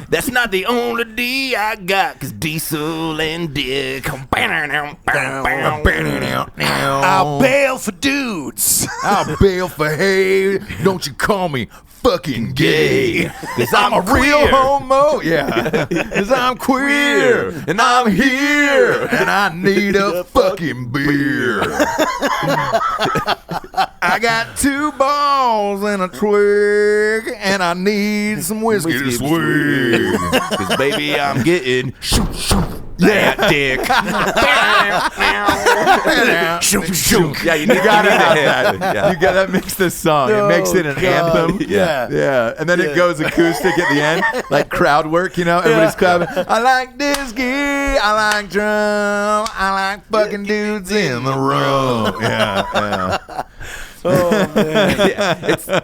That's not the only D I got, cause diesel and dick. I'll bail for dudes. I'll bail for hay. Don't you call me fucking gay. Cause I'm a real homo. Yeah. Cause I'm queer. And I'm here. And I need a fucking beer. I got 2 balls and a twig. And I need some whiskey to swig. Cause baby, I'm getting that dick. Yeah, you gotta have that. Yeah. You gotta mix this song. It makes it an anthem. Yeah. Yeah. And then it goes acoustic at the end, like crowd work, everybody's clapping. I like whiskey, I like drum, I like fucking dudes in the room. Yeah. Oh, man.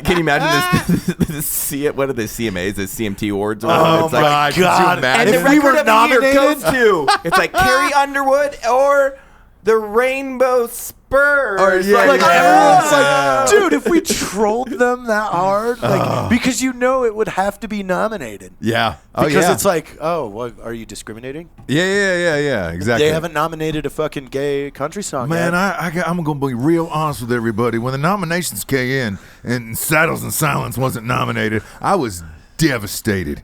Can you imagine this? What are the CMAs? The CMT awards? Or whatever? Oh, It's my like, God. and If the we record were of the year goes nominated? to it's like Carrie Underwood or the Rainbow Spurs. Like, everyone's Yeah. like, dude, if we trolled them that hard, because it would have to be nominated. Yeah. Because it's like, what, are you discriminating? Yeah. Exactly. They haven't nominated a fucking gay country song Man, yet. I'm going to be real honest with everybody. When the nominations came in and Saddles and Silence wasn't nominated, I was devastated.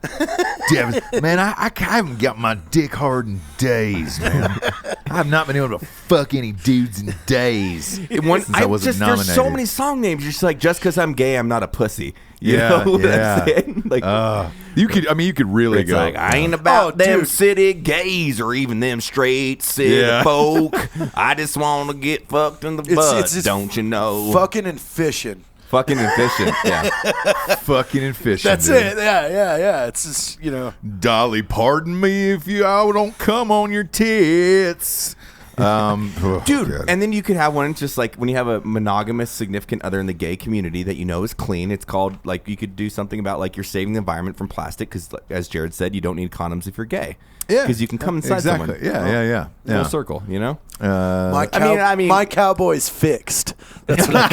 Man, I haven't got my dick hard in days, man. I have not been able to fuck any dudes in days. Since I wasn't nominated. There's so many song names. You're just like, just because I'm gay, I'm not a pussy. You Yeah, know what yeah. I'm saying? Like, you could really it's go. like, I ain't about them dude. city gays or even them straight city Yeah. folk. I just want to get fucked in the butt. it's Don't you know? Fucking and fishing. Fucking efficient. Yeah. fucking and fishing. That's dude. it. Yeah. It's just, Dolly, pardon me if I don't come on your tits. Dude, God. and then you could have one just like when you have a monogamous significant other in the gay community that is clean. It's called, like, you could do something about, like, you're saving the environment from plastic because, as Jared said, you don't need condoms if you're gay. Yeah. Because you can come inside Exactly. someone. Yeah. Full circle, you know? I mean, my cowboy's fixed. That's what I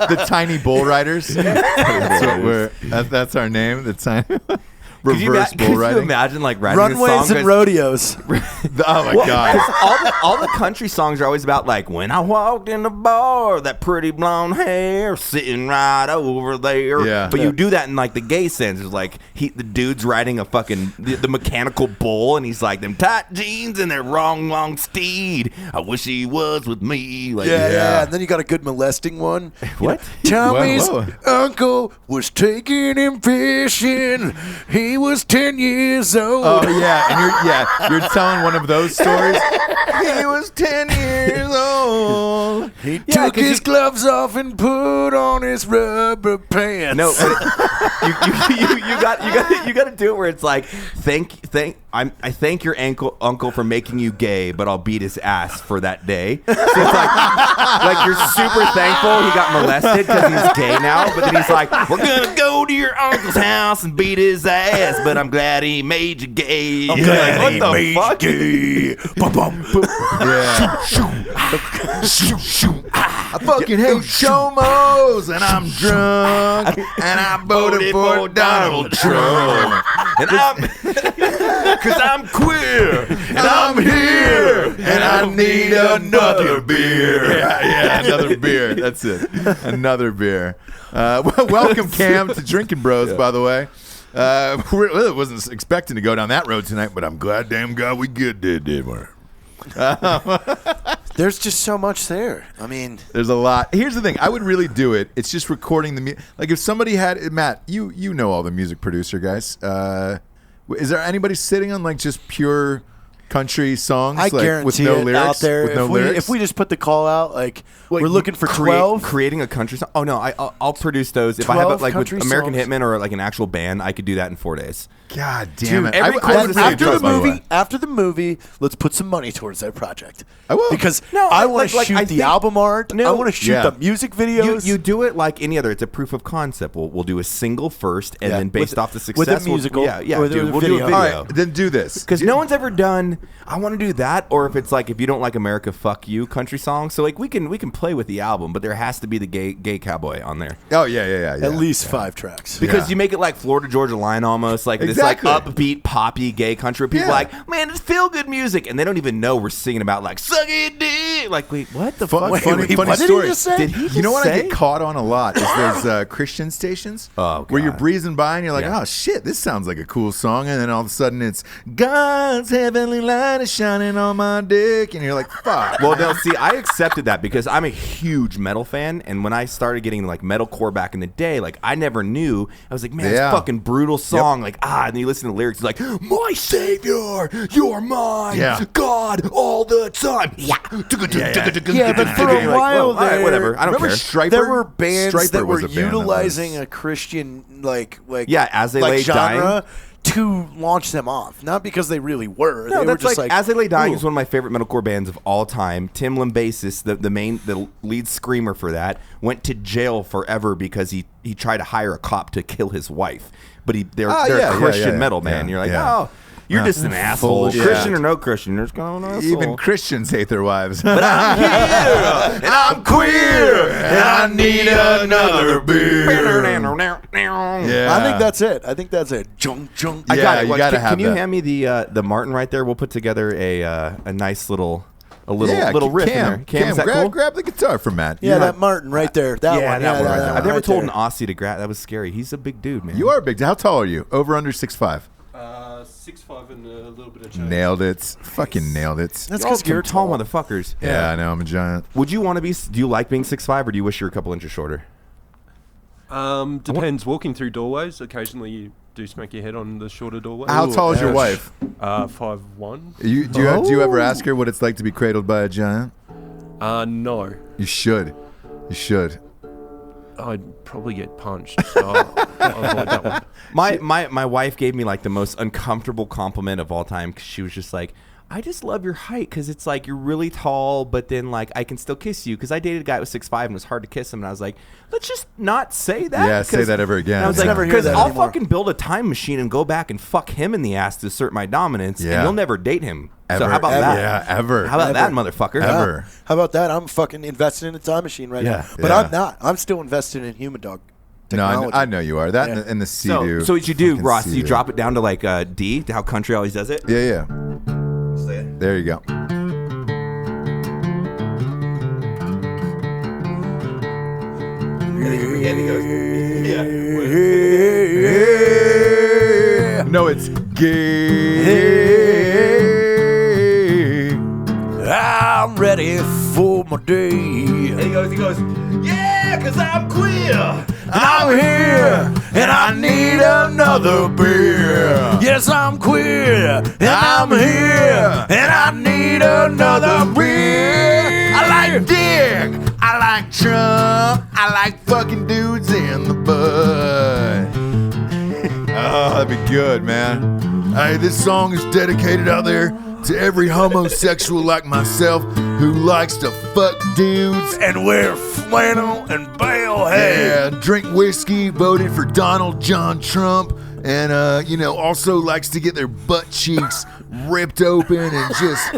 call The tiny bull riders. That's our name. The tiny reverse bull Could you riding. imagine, like, writing a Runways song and rodeos. Oh my god. all the country songs are always about, like, when I walked in the bar, that pretty blonde hair sitting right over there. Yeah. But you do that in, like, the gay sense. It's like the dude's riding a fucking the mechanical bull, and he's like, them tight jeans and that long steed. I wish he was with me. Like, Yeah. And then you got a good molesting one. What? Tommy's Whoa. uncle was taking him fishing. He was 10 years old. Oh yeah, and you're telling one of those stories. He was 10 years old. He took his gloves off and put on his rubber pants. No, but you got to do it where it's like, I thank your uncle for making you gay, but I'll beat his ass for that day. So it's like you're super thankful he got molested because he's gay now, but then he's like, we're gonna go to your uncle's house and beat his ass, but I'm glad he made you gay. I'm You're glad like, he what the made fuck? you gay. Bum, bum, bum. Yeah. I fucking hate shomos, and I'm drunk, and I voted for Donald Trump. And because I'm queer, And I'm here, and I need another beer. Yeah, another beer. That's it. Another beer. Welcome, Cam, to Drinking Bros, by the way. I wasn't expecting to go down that road tonight, but I'm damn glad we did we? There's just so much there. I mean, There's a lot. Here's the thing. I would really do it. It's just recording the music. Like if somebody had Matt, you know all the music producer guys. Is there anybody sitting on like just pure country songs? I like, guarantee with no it lyrics, out there. With no lyrics? If we just put the call out, like Wait, we're looking for 12. creating a country song. Oh no, I'll produce those. If I have 12 it like with country American songs. Hitmen or like an actual band, I could do that in 4 days. God damn it! every I would chorus really after trust the by movie, way. after the movie, let's put some money towards that project. I will. Because No, I want to like, shoot I the think- album art. No. I want to shoot Yeah. the music videos. You do it like any other. It's a proof of concept. We'll do a single first, and Yeah, then based with- off the success, with a we'll- musical, yeah, or dude, the we'll do a video. video. All right, then do this. Because no one's ever done. I want to do that, or if it's like if you don't like America, fuck you, country song. So like we can play with the album, but there has to be the gay cowboy on there Oh yeah. At least 5 tracks. because Yeah. you make it like Florida Georgia Line almost like Exactly. this like upbeat poppy gay country. People Yeah. like man, it's feel good music, and they don't even know we're singing about like suck it dick. Like wait, what the fuck? Funny what did he story. just say? Did he just You know what I say? get caught on a lot is those Christian stations Oh, where you're God. breezing by and you're like, Yeah. oh shit, this sounds like a cool song, and then all of a sudden it's God's heavenly light is shining on my dick, and you're like, fuck. Well, no, see, I accepted that because I'm a huge metal fan, and when I started getting like metalcore back in the day, like I never knew. I was like, man, Yeah. this fucking brutal song, like and then you listen to the lyrics, it's like, my savior, you're mine, Yeah. God, all the time. Yeah, Yeah, but for a You're like, while well, all right, there, whatever. I don't Remember care. Striper? there were bands Striper that were was a band that utilizing was- a Christian like Yeah, As They like Lay genre to launch them off, not because they really were. No, they were that's just like, like As They Lay Dying ooh. is one of my favorite metalcore bands of all time. Tim Limbasis, the lead screamer for that, went to jail forever because he tried to hire a cop to kill his wife. But they're yeah, a Christian yeah. metal man. Yeah, You're like, yeah. oh, you're just an asshole. of shit. Christian or no Christian, you're just going on Even Christians hate their wives. But I'm here, and I'm queer, and I need another beer. Yeah. I think that's it. I think that's it. Jung jung. I Yeah, got it. you Like, gotta can have you that. hand me the Martin right there? We'll put together a nice little little riff in there. Cam, is that cool? grab the guitar from Matt. Yeah, that Martin right there. That Yeah, one. that one right there. that I've never right told there. an Aussie to grab. That was scary. He's a big dude, man. You are big. How tall are you? Over under 6'5"? 6'5" and a little bit of change. Nailed it. Fucking nailed it. That's Y'all because some you're tall tall. motherfuckers. Yeah, I know. I'm a giant. Would you want to be? Do you like being 6'5", or do you wish you were a couple inches shorter? Depends. Walking through doorways, occasionally you do smack your head on the shorter doorway. How tall is your wife? 5'1". Do you ever ask her what it's like to be cradled by a giant? No. You should. You should. I'd probably get punched. So I'll avoid that one. My wife gave me like the most uncomfortable compliment of all time because she was just like, I just love your height because it's like you're really tall, but then like I can still kiss you because I dated a guy who was 6'5" and it was hard to kiss him, and I was like, let's just not say that. Yeah, say that ever again. And I was Yeah. like, Never hear because that I'll anymore. fucking build a time machine and go back and fuck him in the ass to assert my dominance, Yeah. and you'll never date him. Ever. So how about Ever. that? Yeah, ever. How about that, Ever. motherfucker? Ever. How about that? I'm fucking investing in a time machine right Yeah. now. But Yeah. I'm not. I'm still investing in human dog No, technology. I know you are. That Yeah. and the So, Sea-Doo. so what you do, Fucking Ross, you Sea-Doo. drop it down to like D, how country always does it. Yeah. There you go. No, it's gay. I'm ready for my day. He goes, yeah, because I'm queer. I'm here and I need another beer. Yes, I'm queer and I'm here and I need another beer. I like dick. I like Trump. I like fucking dudes in the butt. Oh, that'd be good, man. Hey, this song is dedicated out there to every homosexual like myself who likes to fuck dudes. And wear flannel and bale hay. Yeah, drink whiskey, voted for Donald John Trump, and also likes to get their butt cheeks ripped open and just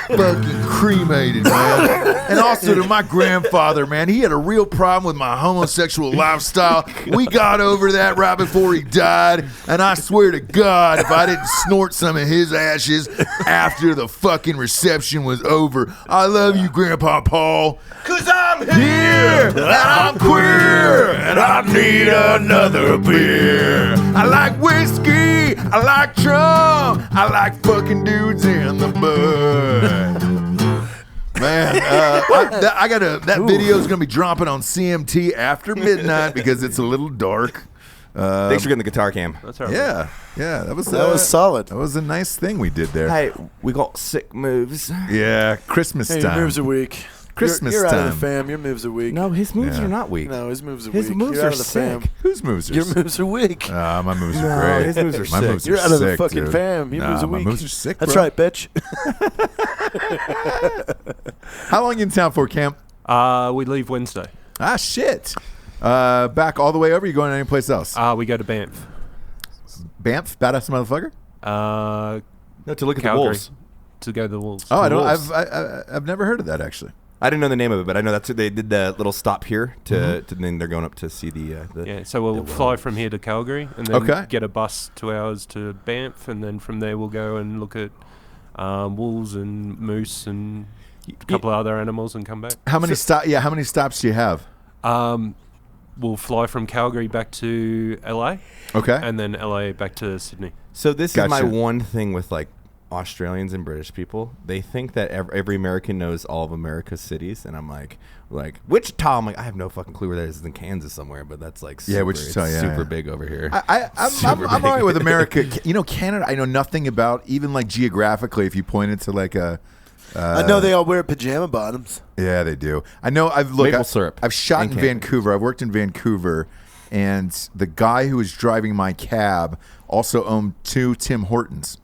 fucking cremated, man. And also to my grandfather, man, he had a real problem with my homosexual lifestyle. We got over that right before he died, and I swear to God, if I didn't snort some of his ashes after the fucking reception was over. I love you, Grandpa Paul. 'Cause I'm Here, and I'm queer, and I need another beer. I like whiskey, I like Trump, I like fucking dudes in the butt. Man, that video is gonna be dropping on CMT after midnight because it's a little dark. Thanks for getting the guitar cam. That's all right. Yeah, that was solid. That was a nice thing we did there. Hey, we got sick moves. Yeah, Christmas Hey, your time. moves are weak. Christmas you're out time. of the fam. Your moves are weak. No, his moves Yeah. are not weak. No, his moves are His weak. moves You're are out of the fam. sick. Whose moves are Your moves are weak. My moves No, are great. his moves are My sick. moves are You're out of the sick, fucking dude. fam. Your moves are my weak. moves are sick, That's bro. right, bitch. How long you in town for, Camp? We leave Wednesday. Ah, shit. Back all the way over? You going anyplace else? We go to Banff. Banff? Badass motherfucker? No, to look at Calgary. the Wolves. To go to the Wolves. Oh, I don't. Wolves. I've never heard of that actually. I didn't know the name of it, but I know that's they did the little stop here to then they're going up to see the Yeah, so we'll fly from here to Calgary and then Okay. get a bus 2 hours to Banff, and then from there we'll go and look at wolves and moose and a couple of other animals and come back. How many How many stops do you have? We'll fly from Calgary back to LA, Okay. and then LA back to Sydney. So this is my Gotcha. one thing with like Australians and British people. They think that every American knows all of America's cities, and I'm like Wichita. I'm like, I have no fucking clue where that is. It's in Kansas somewhere, but that's like super, Wichita, it's yeah, super yeah. big over here. I'm all right with America. You know, Canada, I know nothing about, even like geographically, if you pointed to like a. I know they all wear pajama bottoms. Yeah, they do. I know. Maple syrup I've shot in and candy. Vancouver. I've worked in Vancouver, and the guy who was driving my cab also owned 2 Tim Hortons,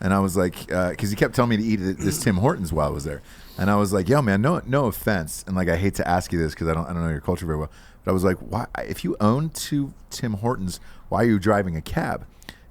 and I was like, because he kept telling me to eat this Tim Hortons while I was there, and I was like, yo, man, no offense, and like I hate to ask you this because I don't know your culture very well, but I was like, why? If you own 2 Tim Hortons, why are you driving a cab?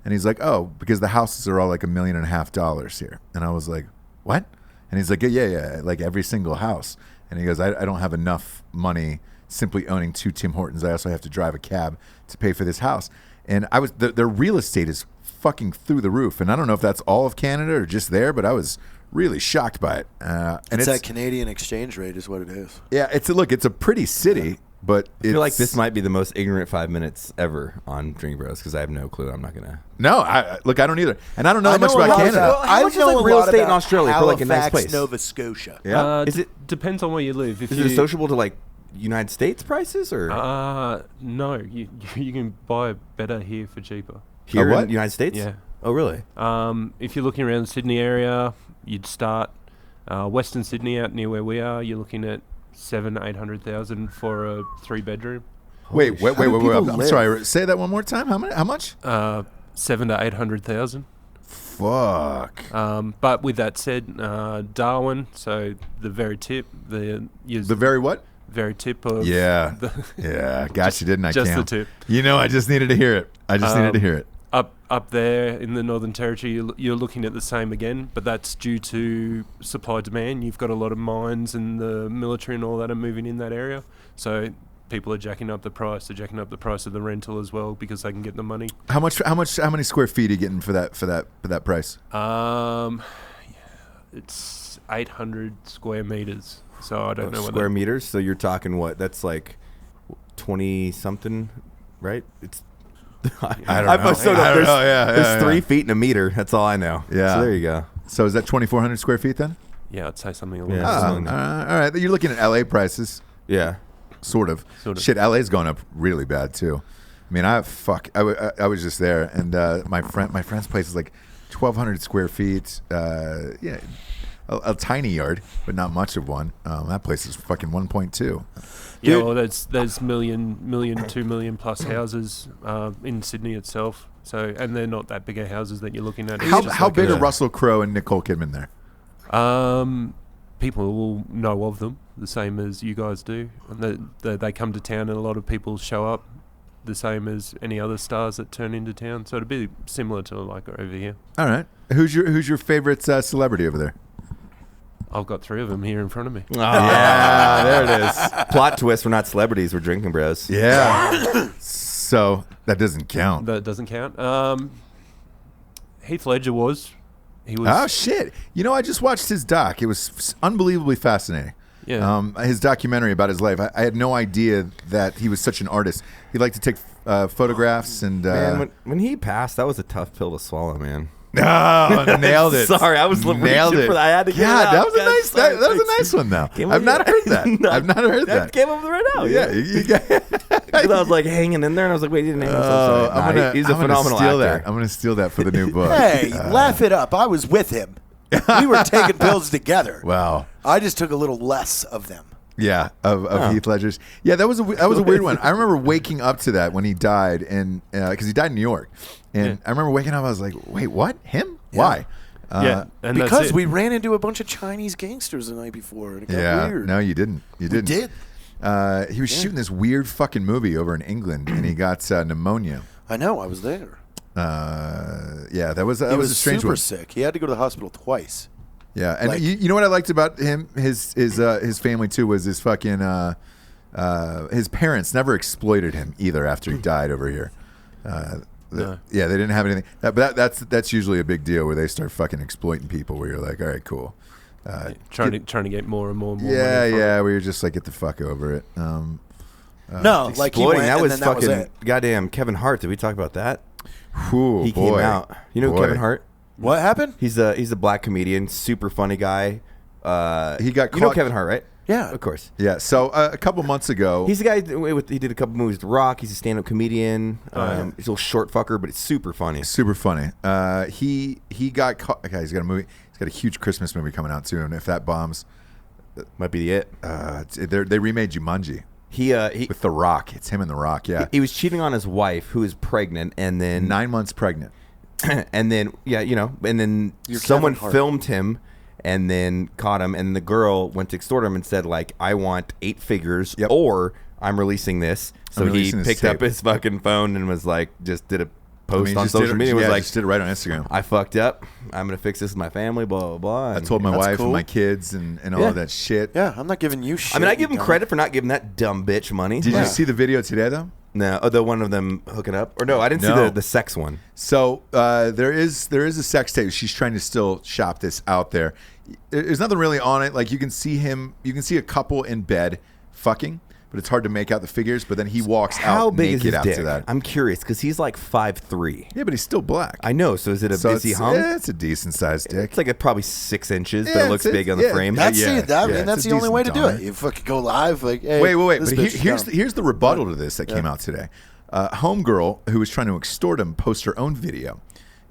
And he's like, oh, because the houses are all like $1.5 million here, and I was like, what? And he's like, yeah, like every single house. And he goes, I don't have enough money simply owning 2 Tim Hortons. I also have to drive a cab to pay for this house. And their real estate is fucking through the roof. And I don't know if that's all of Canada or just there, but I was really shocked by it. And It's that Canadian exchange rate is what it is. yeah, it's a pretty city, but I feel like this might be the most ignorant 5 minutes ever on Drink Bros because I have no clue. I'm not gonna. No, I don't either. And I don't know that much a about lot Canada. Well, how much is, like, real estate in Australia for, like, a nice Halifax, place? Nova Scotia. Yeah. Is it Depends on where you live. If is you, it associable to like United States prices or no, you can buy better here for cheaper. here what? in the United States? Yeah. Oh, really? If you're looking around the Sydney area, you'd start Western Sydney out near where we are. You're looking at 700,000-800,000 for a 3-bedroom. Wait. How do people I'm live? sorry. Say that one more time. How much? 700,000 to 800,000. Fuck. But with that said, Darwin, so the very tip, the very what? very tip of Yeah. the Yeah, got you, didn't I, just Cam? the tip. You know, I just needed to hear it. Up there in the Northern Territory, you're looking at the same again, but that's due to supply demand. You've got a lot of mines and the military and all that are moving in that area, so people are jacking up the price. They're jacking up the price of the rental as well because they can get the money. How many square feet are you getting for that price? It's 800 square meters, so I don't know what Square meters. So you're talking what? That's like 20 something, right? It's. I don't know. So I don't know. Yeah, there's 3 feet in a meter. That's all I know. Yeah. So there you go. So is that 2,400 square feet then? Yeah, I'd say something along Yeah. those Oh, lines. All right. You're looking at LA prices, Yeah. sort of. Sort of. Shit, LA's going up really bad too. I mean, I was just there, and my friend's place is like 1,200 square feet. Yeah, a tiny yard, but not much of one. That place is fucking 1.2. Yeah, well, there's million, 2 million plus houses in Sydney itself. So, and they're not that big of houses that you're looking at. It's just How like big a- are Russell Crowe and Nicole Kidman there? People will know of them the same as you guys do, and they come to town, and a lot of people show up the same as any other stars that turn into town. So it'd be similar to like over here. All right. Who's your favorite celebrity over there? I've got 3 of them here in front of me. Yeah, there it is. Plot twist: we're not celebrities. We're drinking bros. Yeah. So that doesn't count. That doesn't count. Heath Ledger was. He was. Oh shit! You know, I just watched his doc. It was unbelievably fascinating. Yeah. His documentary about his life. I had no idea that he was such an artist. He liked to take photographs and. Man, when he passed, that was a tough pill to swallow, man. Oh, nailed it. Sorry, I was nailed reaching it. for that. I had to get it God, out. that was a God, nice. sorry, That was a thanks. nice one, though. Came I've over not here. heard that. No, I've not heard that. That came over right now. Yeah, you got Because I was like hanging in there, and I was like, wait, he didn't name himself. He's a phenomenal steal actor. that. I'm gonna steal that for the new book. Hey, laugh it up. I was with him. We were taking pills together. Wow. I just took a little less of them. Yeah, of Heath Ledger's. Yeah, that was a weird one. I remember waking up to that when he died, and because he died in New York, and I remember waking up. I was like, "Wait, what? Him? Why?" And Because that's it. we ran into a bunch of Chinese gangsters the night before, and it got weird. No, you didn't. You didn't. did. He was shooting this weird fucking movie over in England, and he got pneumonia. I know. I was there. Yeah, that was He a was strange super one. sick. He had to go to the hospital twice. Yeah, and Like- you know what I liked about him, his family too, was his fucking his parents never exploited him either after he died over here. No. Yeah, they didn't have anything. But that's usually a big deal where they start fucking exploiting people. Where you're like, all right, cool. trying to get more and more and more. Yeah, money from yeah. Where you're just like, get the fuck over it. No, like he Exploiting, went, that and was then that was fucking it. goddamn Kevin Hart. Did we talk about that? Whew, He boy. came out. You know Boy. Kevin Hart? What happened? He's a black comedian, super funny guy. He got You know caught- Kevin Hart, right? Yeah. Of course. Yeah. So a couple months ago, He's the guy he did a couple movies with The Rock. He's a stand-up comedian. He's a little short fucker, but it's super funny. super funny. He got caught. Okay, he's got a movie. He's got a huge Christmas movie coming out too, and if that bombs, Might be it. they remade Jumanji He with The Rock. It's him and The Rock. Yeah, he was cheating on his wife, who is pregnant, and then 9 months pregnant. and then and then You're someone Kevin Hart. filmed him and then caught him, and the girl went to extort him and said, like, I want 8 figures Yep. or I'm releasing this. So I'm he releasing this picked up tape. his fucking phone and was like, just did a post on just did social it- media. Was yeah, like, just did it right on Instagram. I fucked up. I'm gonna fix this with my family. Blah blah blah. I told my That's wife cool. and my kids and all Yeah. of that shit. Yeah, I'm not giving you shit. I mean, I you give him dummy. credit for not giving that dumb bitch money. Did Yeah. you see the video today though? No, the one of them hooking up, or no, I didn't see No. the sex one. So there is a sex tape. She's trying to still shop this out there. There's nothing really on it. Like you can see a couple in bed fucking, but it's hard to make out the figures. But then he walks How out big is naked his dick? after that. I'm curious because he's like 5'3". Yeah, but he's still black. I know. So is it a so busy it's, hum? yeah, it's a decent sized dick. It's like probably 6 inches, but Yeah, it looks it's- big on the yeah, frame. That's Yeah, the, I yeah, mean, that's it's a the only way to decent do it. dollar. You fucking go live, like, hey, Wait. this But bitch is dumb. here's the rebuttal to this that came out today. Homegirl who was trying to extort him post her own video,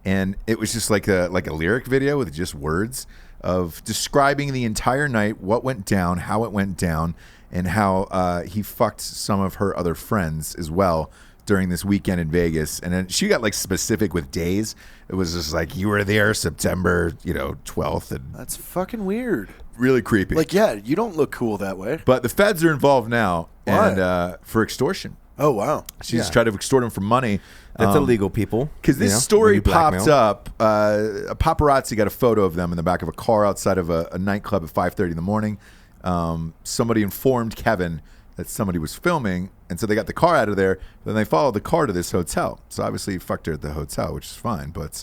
and it was just like a lyric video with just words of describing the entire night, what went down, how it went down, and how he fucked some of her other friends as well during this weekend in Vegas. And then she got like specific with days. It was just like, you were there September 12th, and That's fucking weird. really creepy. Like, yeah, you don't look cool that way. But the feds are involved now, Why? and for extortion. Oh, wow. She's tried to extort him for money. That's illegal, people. Because this You know, story when you blackmail. popped up. A paparazzi got a photo of them in the back of a car outside of a nightclub at 5:30 in the morning. Somebody informed Kevin that somebody was filming, and so they got the car out of there. Then they followed the car to this hotel. So obviously he fucked her at the hotel, which is fine. But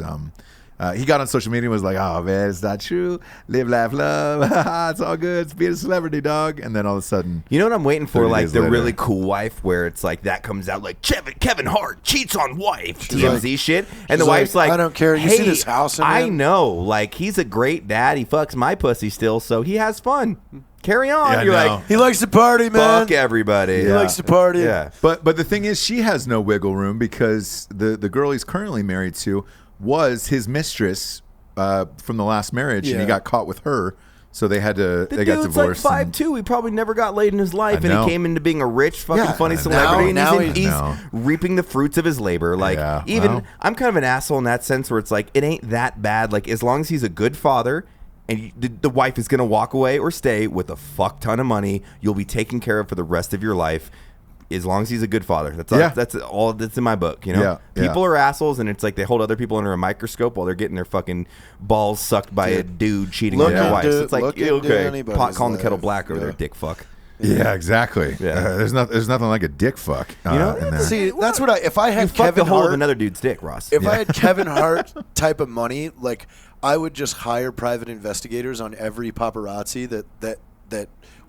he got on social media and was like, "Oh man, it's not true. Live, laugh, love. It's all good. It's being a celebrity, dog." And then all of a sudden, You know what I'm waiting for? 30 Like days the later. really cool wife, where it's like that comes out like Kevin Hart cheats on wife, TMZ shit, and the she's like, wife's like, "I don't care. You hey, see this house in I there?" know, like he's a great dad. He fucks my pussy still, so he has fun. Carry on. Yeah, I You're know. like, He likes to party, man. fuck everybody. He likes to party. Yeah. But the thing is, she has no wiggle room because the girl he's currently married to was his mistress from the last marriage, and he Yeah. got caught with her. So they had to. The They got dude's like divorced. and- 5'2". He probably never got laid in his life, I and know. he came into being a rich, fucking Yeah, funny now- celebrity. And now he's he- No. reaping the fruits of his labor. Like, Yeah, even well. I'm kind of an asshole in that sense, where it's like it ain't that bad. Like, as long as he's a good father, and the wife is gonna walk away or stay with a fuck ton of money, you'll be taken care of for the rest of your life. As long as he's a good father, that's all that's in my book. You know, Yeah, yeah. people are assholes, and it's like they hold other people under a microscope while they're getting their fucking balls sucked by a dude cheating on Look their into- wife. It's like look into okay, anybody's pot calling the kettle life. black over Yeah. there, dick fuck. Yeah, exactly. Yeah. There's nothing like a dick fuck. You know, in there. See, that's what if I You had fuck the Kevin hole of Hart, another dude's dick, Ross. if I had Kevin Hart type of money, like I would just hire private investigators on every paparazzi that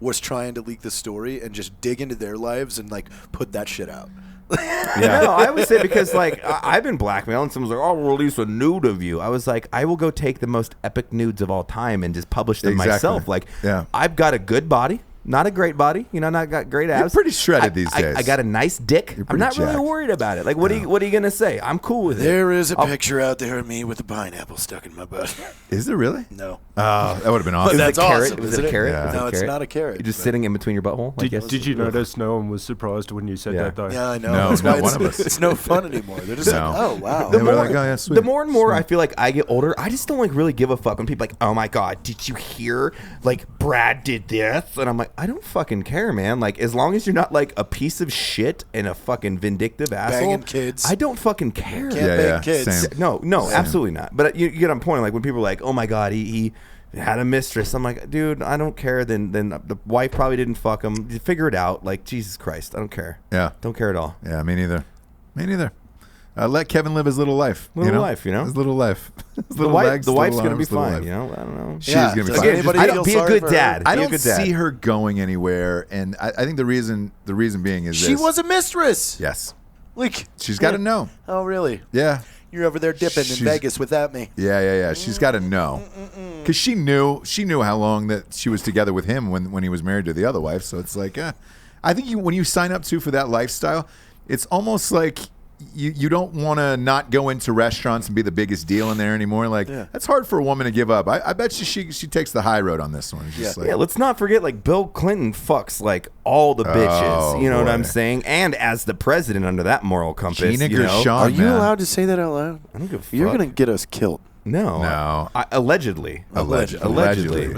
was trying to leak the story and just dig into their lives and like put that shit out. Yeah. No, I would say because like I've been blackmailed, and someone's like, "Oh, we'll release a nude of you." I was like, I will go take the most epic nudes of all time and just publish them Exactly. myself. Like, Yeah. I've got a good body. Not a great body, not got great abs. You're pretty shredded these days. I got a nice dick. You're I'm not pretty really jacked. worried about it. Like, what are you gonna say? I'm cool with it. There is a picture out there of me with a pineapple stuck in my butt. Is there really? No. Oh, that would have been awesome. That's a carrot? awesome, Was isn't it a it? carrot? Yeah. Was it a No, it's carrot? not a carrot. You're just but- sitting in between your butthole. I guess. Did you notice no one was surprised when you said Yeah. that, though? Yeah, I know. No, That's not why one of us. It's no fun anymore. They're just No. like, oh, wow. They were like, oh, yeah, sweet. The more and more Sweet. I feel like I get older, I just don't like really give a fuck when people are like, oh my god, did you hear? Like Brad did this, and I'm like, I don't fucking care, man. Like as long as you're not like a piece of shit and a fucking vindictive asshole, Banging kids. I don't fucking care. Can't Yeah, bang yeah, kids. same. No, absolutely not. But you get on point. Like when people are like, "Oh my god, he had a mistress," I'm like, dude, I don't care. Then the wife probably didn't fuck him. You figure it out. Like Jesus Christ, I don't care. Yeah. Don't care at all. Yeah, me neither. Me neither. Let Kevin live his little life. Little life, His little life. His The, little wife, legs, the little wife's gonna be arms, little fine. life. You know, I don't know. She's Yeah, gonna be does fine. anybody I feel don't be a sorry good for her? dad. I Be a don't good dad. see her going anywhere, and I think the reason being is She this. was a mistress. Yes, Like, she's got to know. Oh, really? Yeah, You're over there dipping in She's- Vegas without me. yeah. She's got to know because she knew how long that she was together with him when he was married to the other wife. So it's like, I think when you sign up for that lifestyle, it's almost like. You don't want to not go into restaurants and be the biggest deal in there anymore. Like that's hard for a woman to give up. I bet you she takes the high road on this one. It's just like, Yeah, let's not forget, like, Bill Clinton fucks, like, all the bitches. Oh, You know what boy. I'm saying? And as the president under that moral compass, Gina you know? Gershon. Are you man. allowed to say that out loud? I don't give a You're fuck. going to get us killed. No. Allegedly. Allegedly.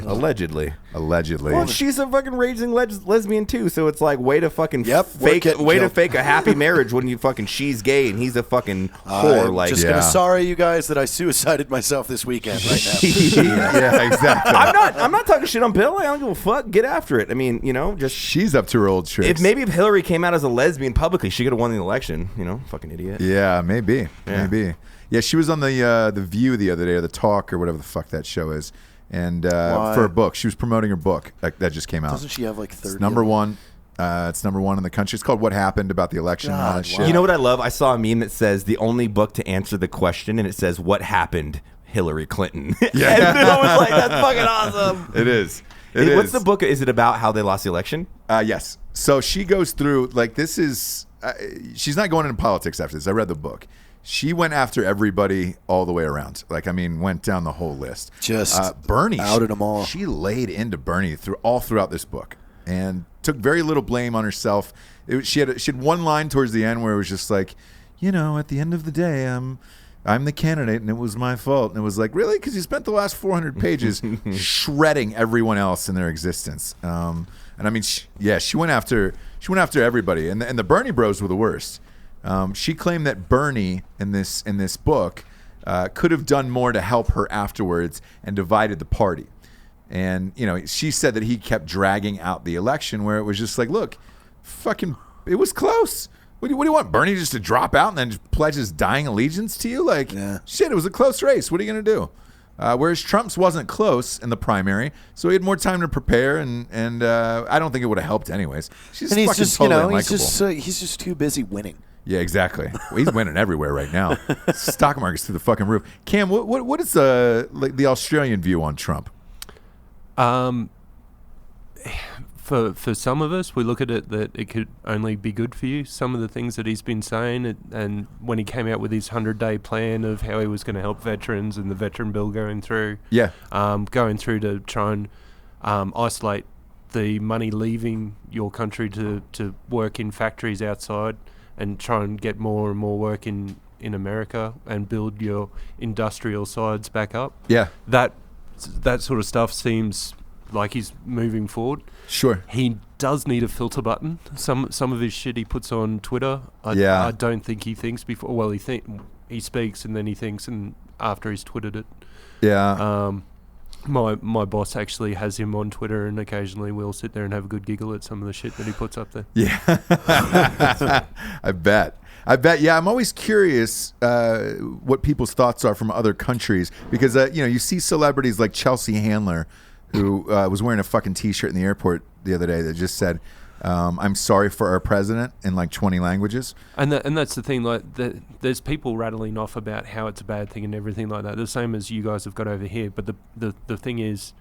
Allegedly. Well, she's a fucking raging lesbian, too, so it's like, way to fucking Yep, we're fake getting way to killed. fake a happy marriage when you fucking, she's gay and he's a fucking whore. I'm Like, just Yeah. going to sorry you guys that I suicided myself this weekend right now. yeah, exactly. I'm not talking shit on Bill. I don't give a fuck. Get after it. I mean, just She's up to her old tricks. if Hillary came out as a lesbian publicly, she could have won the election. Fucking idiot. Yeah, maybe. Yeah. Maybe. Yeah, she was on the View the other day, or the Talk, or whatever the fuck that show is, and for a book. She was promoting her book that just came out. Doesn't she have like 30? It's number one. It's number one in the country. It's called "What Happened," about the election and all God, that wow. shit. You know what I love? I saw a meme that says the only book to answer the question, and it says, "What happened, Hillary Clinton?" Yeah. And I was like, "That's fucking awesome." It is. It What's is. the book? Is it about how they lost the election? Yes. So she goes through this is. She's not going into politics after this. I read the book. She went after everybody all the way around. Went down the whole list. Just Bernie outed them all. She laid into Bernie throughout this book, and took very little blame on herself. She had one line towards the end where it was just like, at the end of the day, I'm the candidate, and it was my fault. And it was like, really? Because you spent the last 400 pages shredding everyone else in their existence. And I mean, she went after everybody, and the Bernie Bros were the worst. She claimed that Bernie in this book could have done more to help her afterwards and divided the party. And she said that he kept dragging out the election, where it was just like, look, fucking, it was close. What do you want, Bernie just to drop out and then just pledge his dying allegiance to you? Shit, it was a close race. What are you gonna do? Whereas Trump's wasn't close in the primary, so he had more time to prepare, and I don't think it would have helped anyways. She's And he's fucking just, totally he's just too busy winning. Yeah, exactly. Well, he's winning everywhere right now. Stock market's through the fucking roof. Cam, what is the Australian view on Trump? For some of us, we look at it that it could only be good for you. Some of the things that he's been saying, and when he came out with his 100-day plan of how he was going to help veterans and the veteran bill going through, going through to try and isolate the money leaving your country to work in factories outside, and try and get more and more work in America and build your industrial sides back up. Yeah. That sort of stuff seems like he's moving forward. Sure. He does need a filter button. Some of his shit he puts on Twitter, Yeah. I don't think he thinks before. Well, he speaks and then he thinks, and after he's twittered it. Yeah. My boss actually has him on Twitter, and occasionally we'll sit there and have a good giggle at some of the shit that he puts up there. Yeah. I bet. Yeah, I'm always curious what people's thoughts are from other countries, because you see celebrities like Chelsea Handler, who was wearing a fucking T-shirt in the airport the other day that just said, "I'm sorry for our president" in like 20 languages. And that's the thing. There's people rattling off about how it's a bad thing and everything like that. The same as you guys have got over here. But the thing is,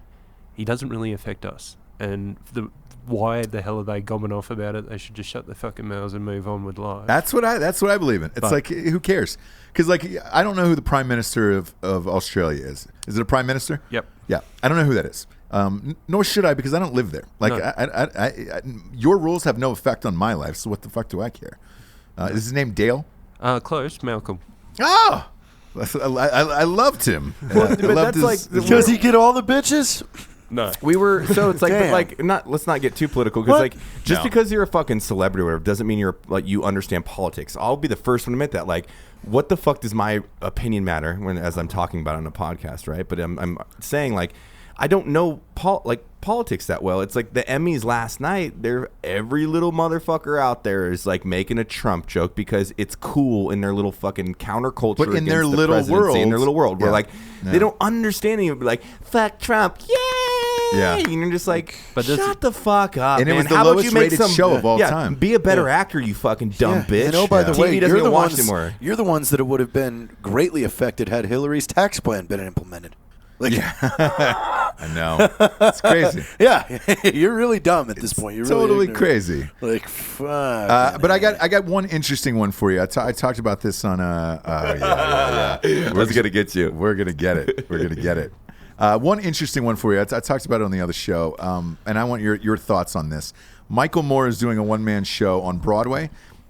he doesn't really affect us. And why the hell are they gobbing off about it? They should just shut their fucking mouths and move on with life. That's what I believe in. It's But- like, who cares? Because like, I don't know who the Prime Minister of Australia is. Is it a Prime Minister? Yep. Yeah, I don't know who that is. Nor should I, because I don't live there. Like, No. I, your rules have no effect on my life. So what the fuck do I care? Is his name Dale? Close, Malcolm. Oh, I loved him. But that's like Does he get all the bitches? No. we were so it's like but Damn. like not let's not get too political because What? like just No. because you're a fucking celebrity or whatever doesn't mean you're like you understand politics. I'll be the first one to admit that. Like, what the fuck does my opinion matter when as I'm talking about it on a podcast, right? But I'm saying like I don't know politics that well. It's like the Emmys last night. Every little motherfucker out there is like making a Trump joke because it's cool in their little fucking counterculture. But in against their the little presidency, in world. their little world, where Yeah. like Yeah. they don't understand it. Like fuck Trump, yay! Yeah. And you're just like, But shut the fuck up. And it man. was the How about lowest you make rated some, show of all time. Be a better actor, you fucking dumb bitch. And oh, by the TV way, doesn't you're get the watched ones. anymore. You're the ones that would have been greatly affected had Hillary's tax plan been implemented. Like, I know. It's crazy. yeah, you're really dumb at this point. You're really Totally ignorant. crazy. Like, fuck. But I got one interesting one for you. I talked about this on yeah. Where's it gonna get you? We're gonna get it. We're gonna get it. One interesting one for you. I talked about it on the other show, and I want your thoughts on this. Michael Moore is doing a one-man show on Broadway.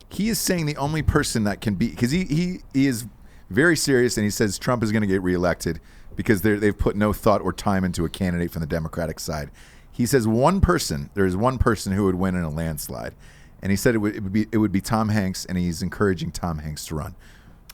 He is saying the only person that can be, because he is very serious, and he says Trump is going to get reelected because they've put no thought or time into a candidate from the Democratic side. He says there is one person who would win in a landslide, and he said it would be Tom Hanks, and he's encouraging Tom Hanks to run.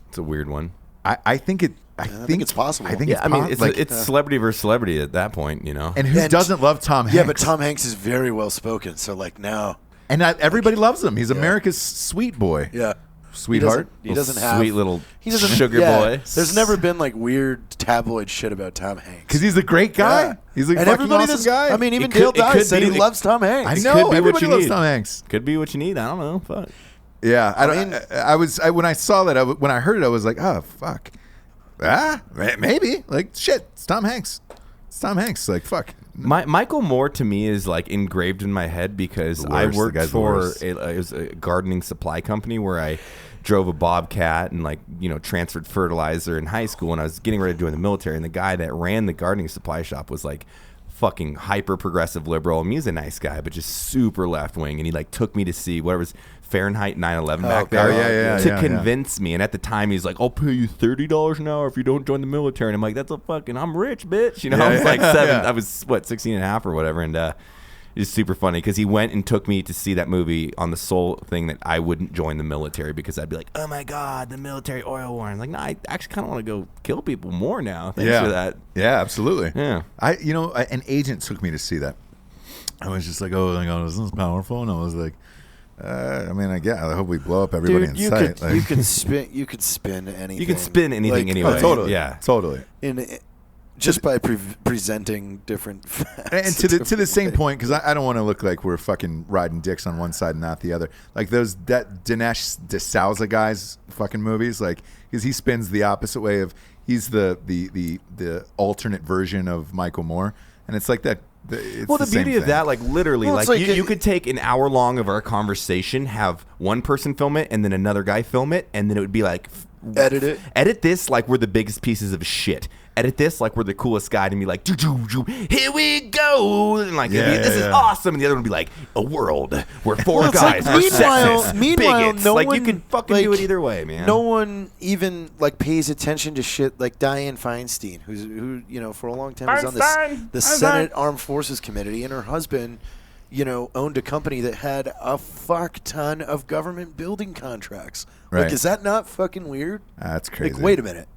It's a weird one. I think it's possible. I think Yeah, it's I mean, po- it's celebrity versus celebrity at that point, you know. and who And- doesn't love Tom Hanks? Yeah, but Tom Hanks is very well spoken. So, like, now. and everybody loves him. He's America's sweet boy. Yeah. Sweetheart. He doesn't have. sweet little he doesn't, sugar yeah, boy. There's never been, like, weird tabloid shit about Tom Hanks. Because he's a great guy. Yeah. He's a and fucking everybody awesome does, guy. I mean, even It could- Dale it Dye could said be- he loves Tom Hanks. I It know could be what everybody you loves need. Tom Hanks. Could be what you need. I don't know. Fuck. Yeah, I mean- when I saw that, when I heard it, I was like, oh fuck, maybe like shit. It's Tom Hanks. It's Tom Hanks. Like fuck. Michael Moore to me is like engraved in my head because The I worst. The worked guy's the for worst. it was a gardening supply company where I drove a Bobcat and transferred fertilizer in high school, and I was getting ready to join the military, and the guy that ran the gardening supply shop was like fucking hyper progressive liberal. I mean, he's a nice guy, but just super left wing, and he like took me to see whatever was Fahrenheit 9/11 back there yeah, convince me. And at the time, he's like, "I'll pay you $30 an hour if you don't join the military." And I'm like, I'm rich, bitch. Yeah, I was like yeah, 7. yeah. I was 16 and a half or whatever, and it's super funny because he went and took me to see that movie on the sole thing that I wouldn't join the military because I'd be like, "Oh my god, the military oil war." And I'm like, no, I actually kind of want to go kill people more now. Thanks for that. Yeah, absolutely. Yeah. An agent took me to see that. I was just like, oh my god, is this powerful? And I was like, I hope we blow up everybody Dude, in sight. Like- you can spin anything. You can spin anything anyway. Oh, totally. Yeah. Totally. Just by presenting different facts. And to the same point, because I don't want to look like we're fucking riding dicks on one side and not the other. Like that Dinesh D'Souza guy's fucking movies, like because he spins the opposite way of he's the alternate version of Michael Moore, and it's like that. It's Well, the same beauty of thing. that, like literally, Well, like it's like you could take an hour long of our conversation, have one person film it, and then another guy film it, and then it would be like Edit it. Edit this like we're the biggest pieces of shit. Edit this like we're the coolest guy, and be like, here we go, and like this is awesome, and the other one would be like, a world where four it's like, guys are sexist, meanwhile, bigots. no like one, you could fucking do it either way, man. No one even like pays attention to shit like Dianne Feinstein, who for a long time was on the Senate Armed Forces Committee, and her husband, owned a company that had a fuck ton of government building contracts. Right. Like, is that not fucking weird? That's crazy. Like, wait a minute.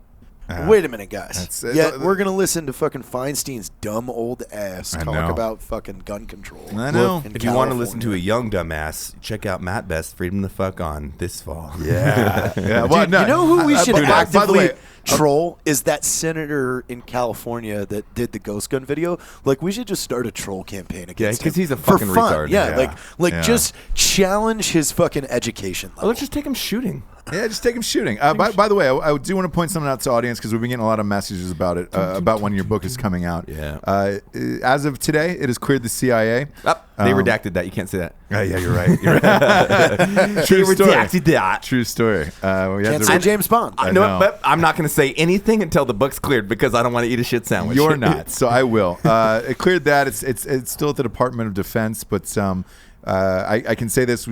Wait a minute, guys. That's- We're going to listen to fucking Feinstein's dumb old ass I talk know. about fucking gun control. I know. in If you want to listen to a California. young dumbass, check out Matt Best, Freedom the Fuck On this fall. Yeah. Well, Dude, you know who we should by the actively way, troll is that senator in California that did the ghost gun video. Like, we should just start a troll campaign against him. 'cause he's a for fucking fun. retard. Yeah, Yeah. like Yeah. just challenge his fucking education Oh, level. let's just take him shooting. Yeah, just take him shooting. By the way, I do want to point something out to the audience because we've been getting a lot of messages about it, about when your book is coming out. Yeah. As of today, it has cleared the CIA. They redacted that. You can't say that. Yeah, you're right. You're right. True story. Redacted that. True story. Can't say James Bond. I know. know, but I'm not going to say anything until the book's cleared because I don't want to eat a shit sandwich. You're not, so I will. It cleared that. It's still at the Department of Defense, but I can say this: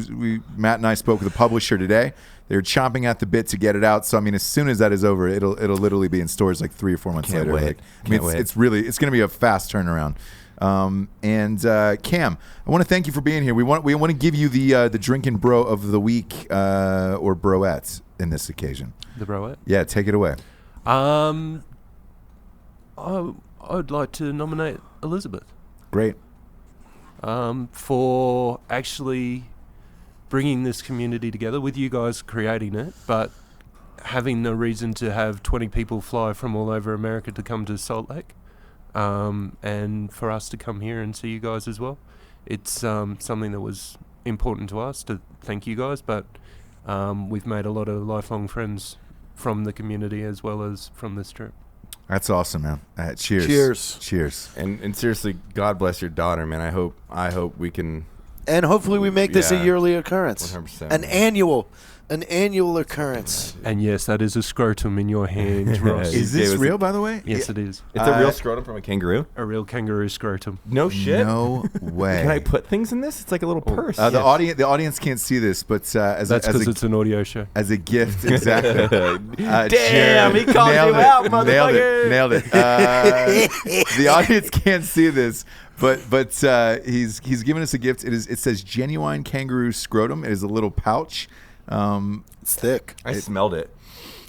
Matt and I spoke with the publisher today. They're chomping at the bit to get it out. So I mean, as soon as that is over, it'll literally be in stores like 3 or 4 months later. Wait. Like, I mean, it's going to be a fast turnaround. And Cam, I want to thank you for being here. We want to give you the drinking bro of the week or broettes in this occasion. The broette? Yeah, take it away. I'd like to nominate Elizabeth Great. for actually bringing this community together with you guys creating it, but having the reason to have 20 people fly from all over America to come to Salt Lake, and for us to come here and see you guys as well. It's something that was important to us to thank you guys, but we've made a lot of lifelong friends from the community as well as from this trip. That's awesome, man. Cheers. Cheers. Cheers. And seriously, God bless your daughter, man. I hope we can. And hopefully we make this a Yeah. yearly occurrence. 100%. An annual occurrence. And yes, that is a scrotum in your hand, Ross. Is gave this us real, by the way? Yes, it is. It's a real scrotum from a kangaroo. A real kangaroo scrotum. No shit. No way. Can I put things in this? It's like a little purse. The audience can't see this, but That's because it's an audio show. as a gift, exactly. Damn, he called you out, motherfucker. Nailed it. The audience can't see this, but he's given us a gift. It says genuine kangaroo scrotum. It is a little pouch. It's thick. I smelled it.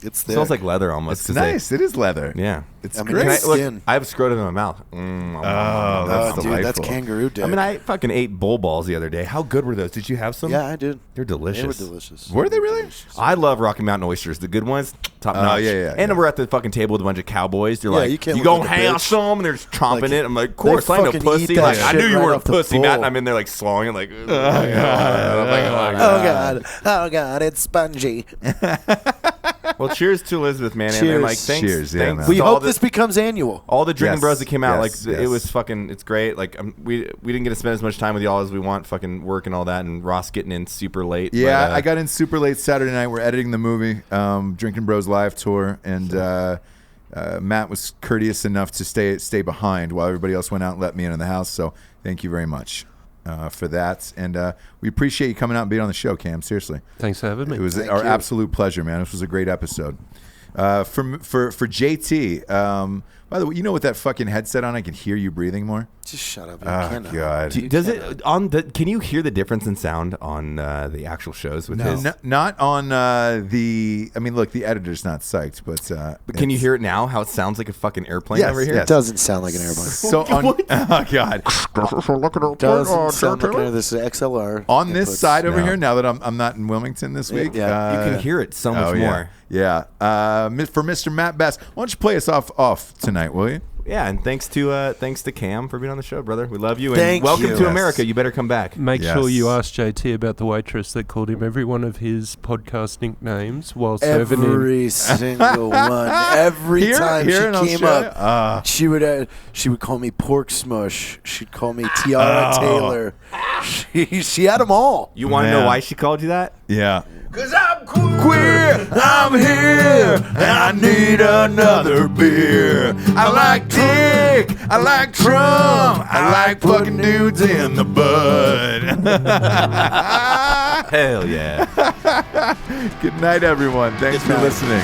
It's It thick. smells like leather almost. It's 'cause nice. It is leather. Yeah. It's I mean, great. it's- Look, Skin. I have scrotum in my mouth. Oh, Oh, that's dude, that's delightful. kangaroo dick. I mean, I fucking ate bull balls the other day. How good were those? Did you have some? yeah, I did. They're delicious. They were delicious. Were they really? I love Rocky Mountain oysters. The good ones, top Oh, notch. yeah. And we're at the fucking table with a bunch of cowboys. They're Yeah, like, you can't you look gonna like a have bitch. some? And they're just chomping Like, it. I'm like, of course, they I ain't no fucking eat pussy. that Like, I shit knew you right were a off the pussy, Matt. And bowl. I'm in there like swallowing it like, Oh god, it's spongy. well, cheers to Elizabeth, man. And Cheers. like, thanks. Cheers, yeah, thanks man. We to all hope this becomes annual. all the drinking Yes, bros that came out, yes, like yes. it was fucking. It's great. Like we didn't get to spend as much time with y'all as we want. Fucking work and all that, and Ross getting in super late. Yeah, but, I got in super late Saturday night. We're editing the movie, Drinking Bros live tour, and Matt was courteous enough to stay behind while everybody else went out and let me in the house. So thank you very much for that, and we appreciate you coming out and being on the show, Cam. Seriously, Thanks for having me. it was Thank our you. absolute pleasure, man. This was a great episode. For JT, by the way, you know, with that fucking headset on, I can hear you breathing more. Just shut up. You Oh cannot. God. Does it on the? Can you hear the difference in sound on the actual shows with his? Not on the. I mean, look, the editor's not psyched, but Can you hear it now? How it sounds like a fucking airplane Yes, over here. yes. It doesn't sound like an airplane. So on, oh God, Doesn't sound like this is XLR. on this inputs. side over No. here. Now that I'm not in Wilmington this week, Yeah. You can hear it so much more. Yeah. For Mr. Matt Bass, why don't you play us off tonight, will you? Yeah, and thanks to Cam for being on the show, brother. We love you, and Thank welcome you. to Yes. America. You better come back. Make Yes. sure you ask JT about the waitress that called him every one of his podcast nicknames while serving him. Every single one. Every time Here she in came Australia? up, she would call me Pork Smush. She'd call me Tiara Taylor. She had them all. You want to Man. know why she called you that? Yeah. 'Cause I'm queer, I'm here, and I need another beer. I like Dick, I like Trump, I like fucking dudes in the bud. Hell yeah. Good night, everyone. Thanks for night. listening.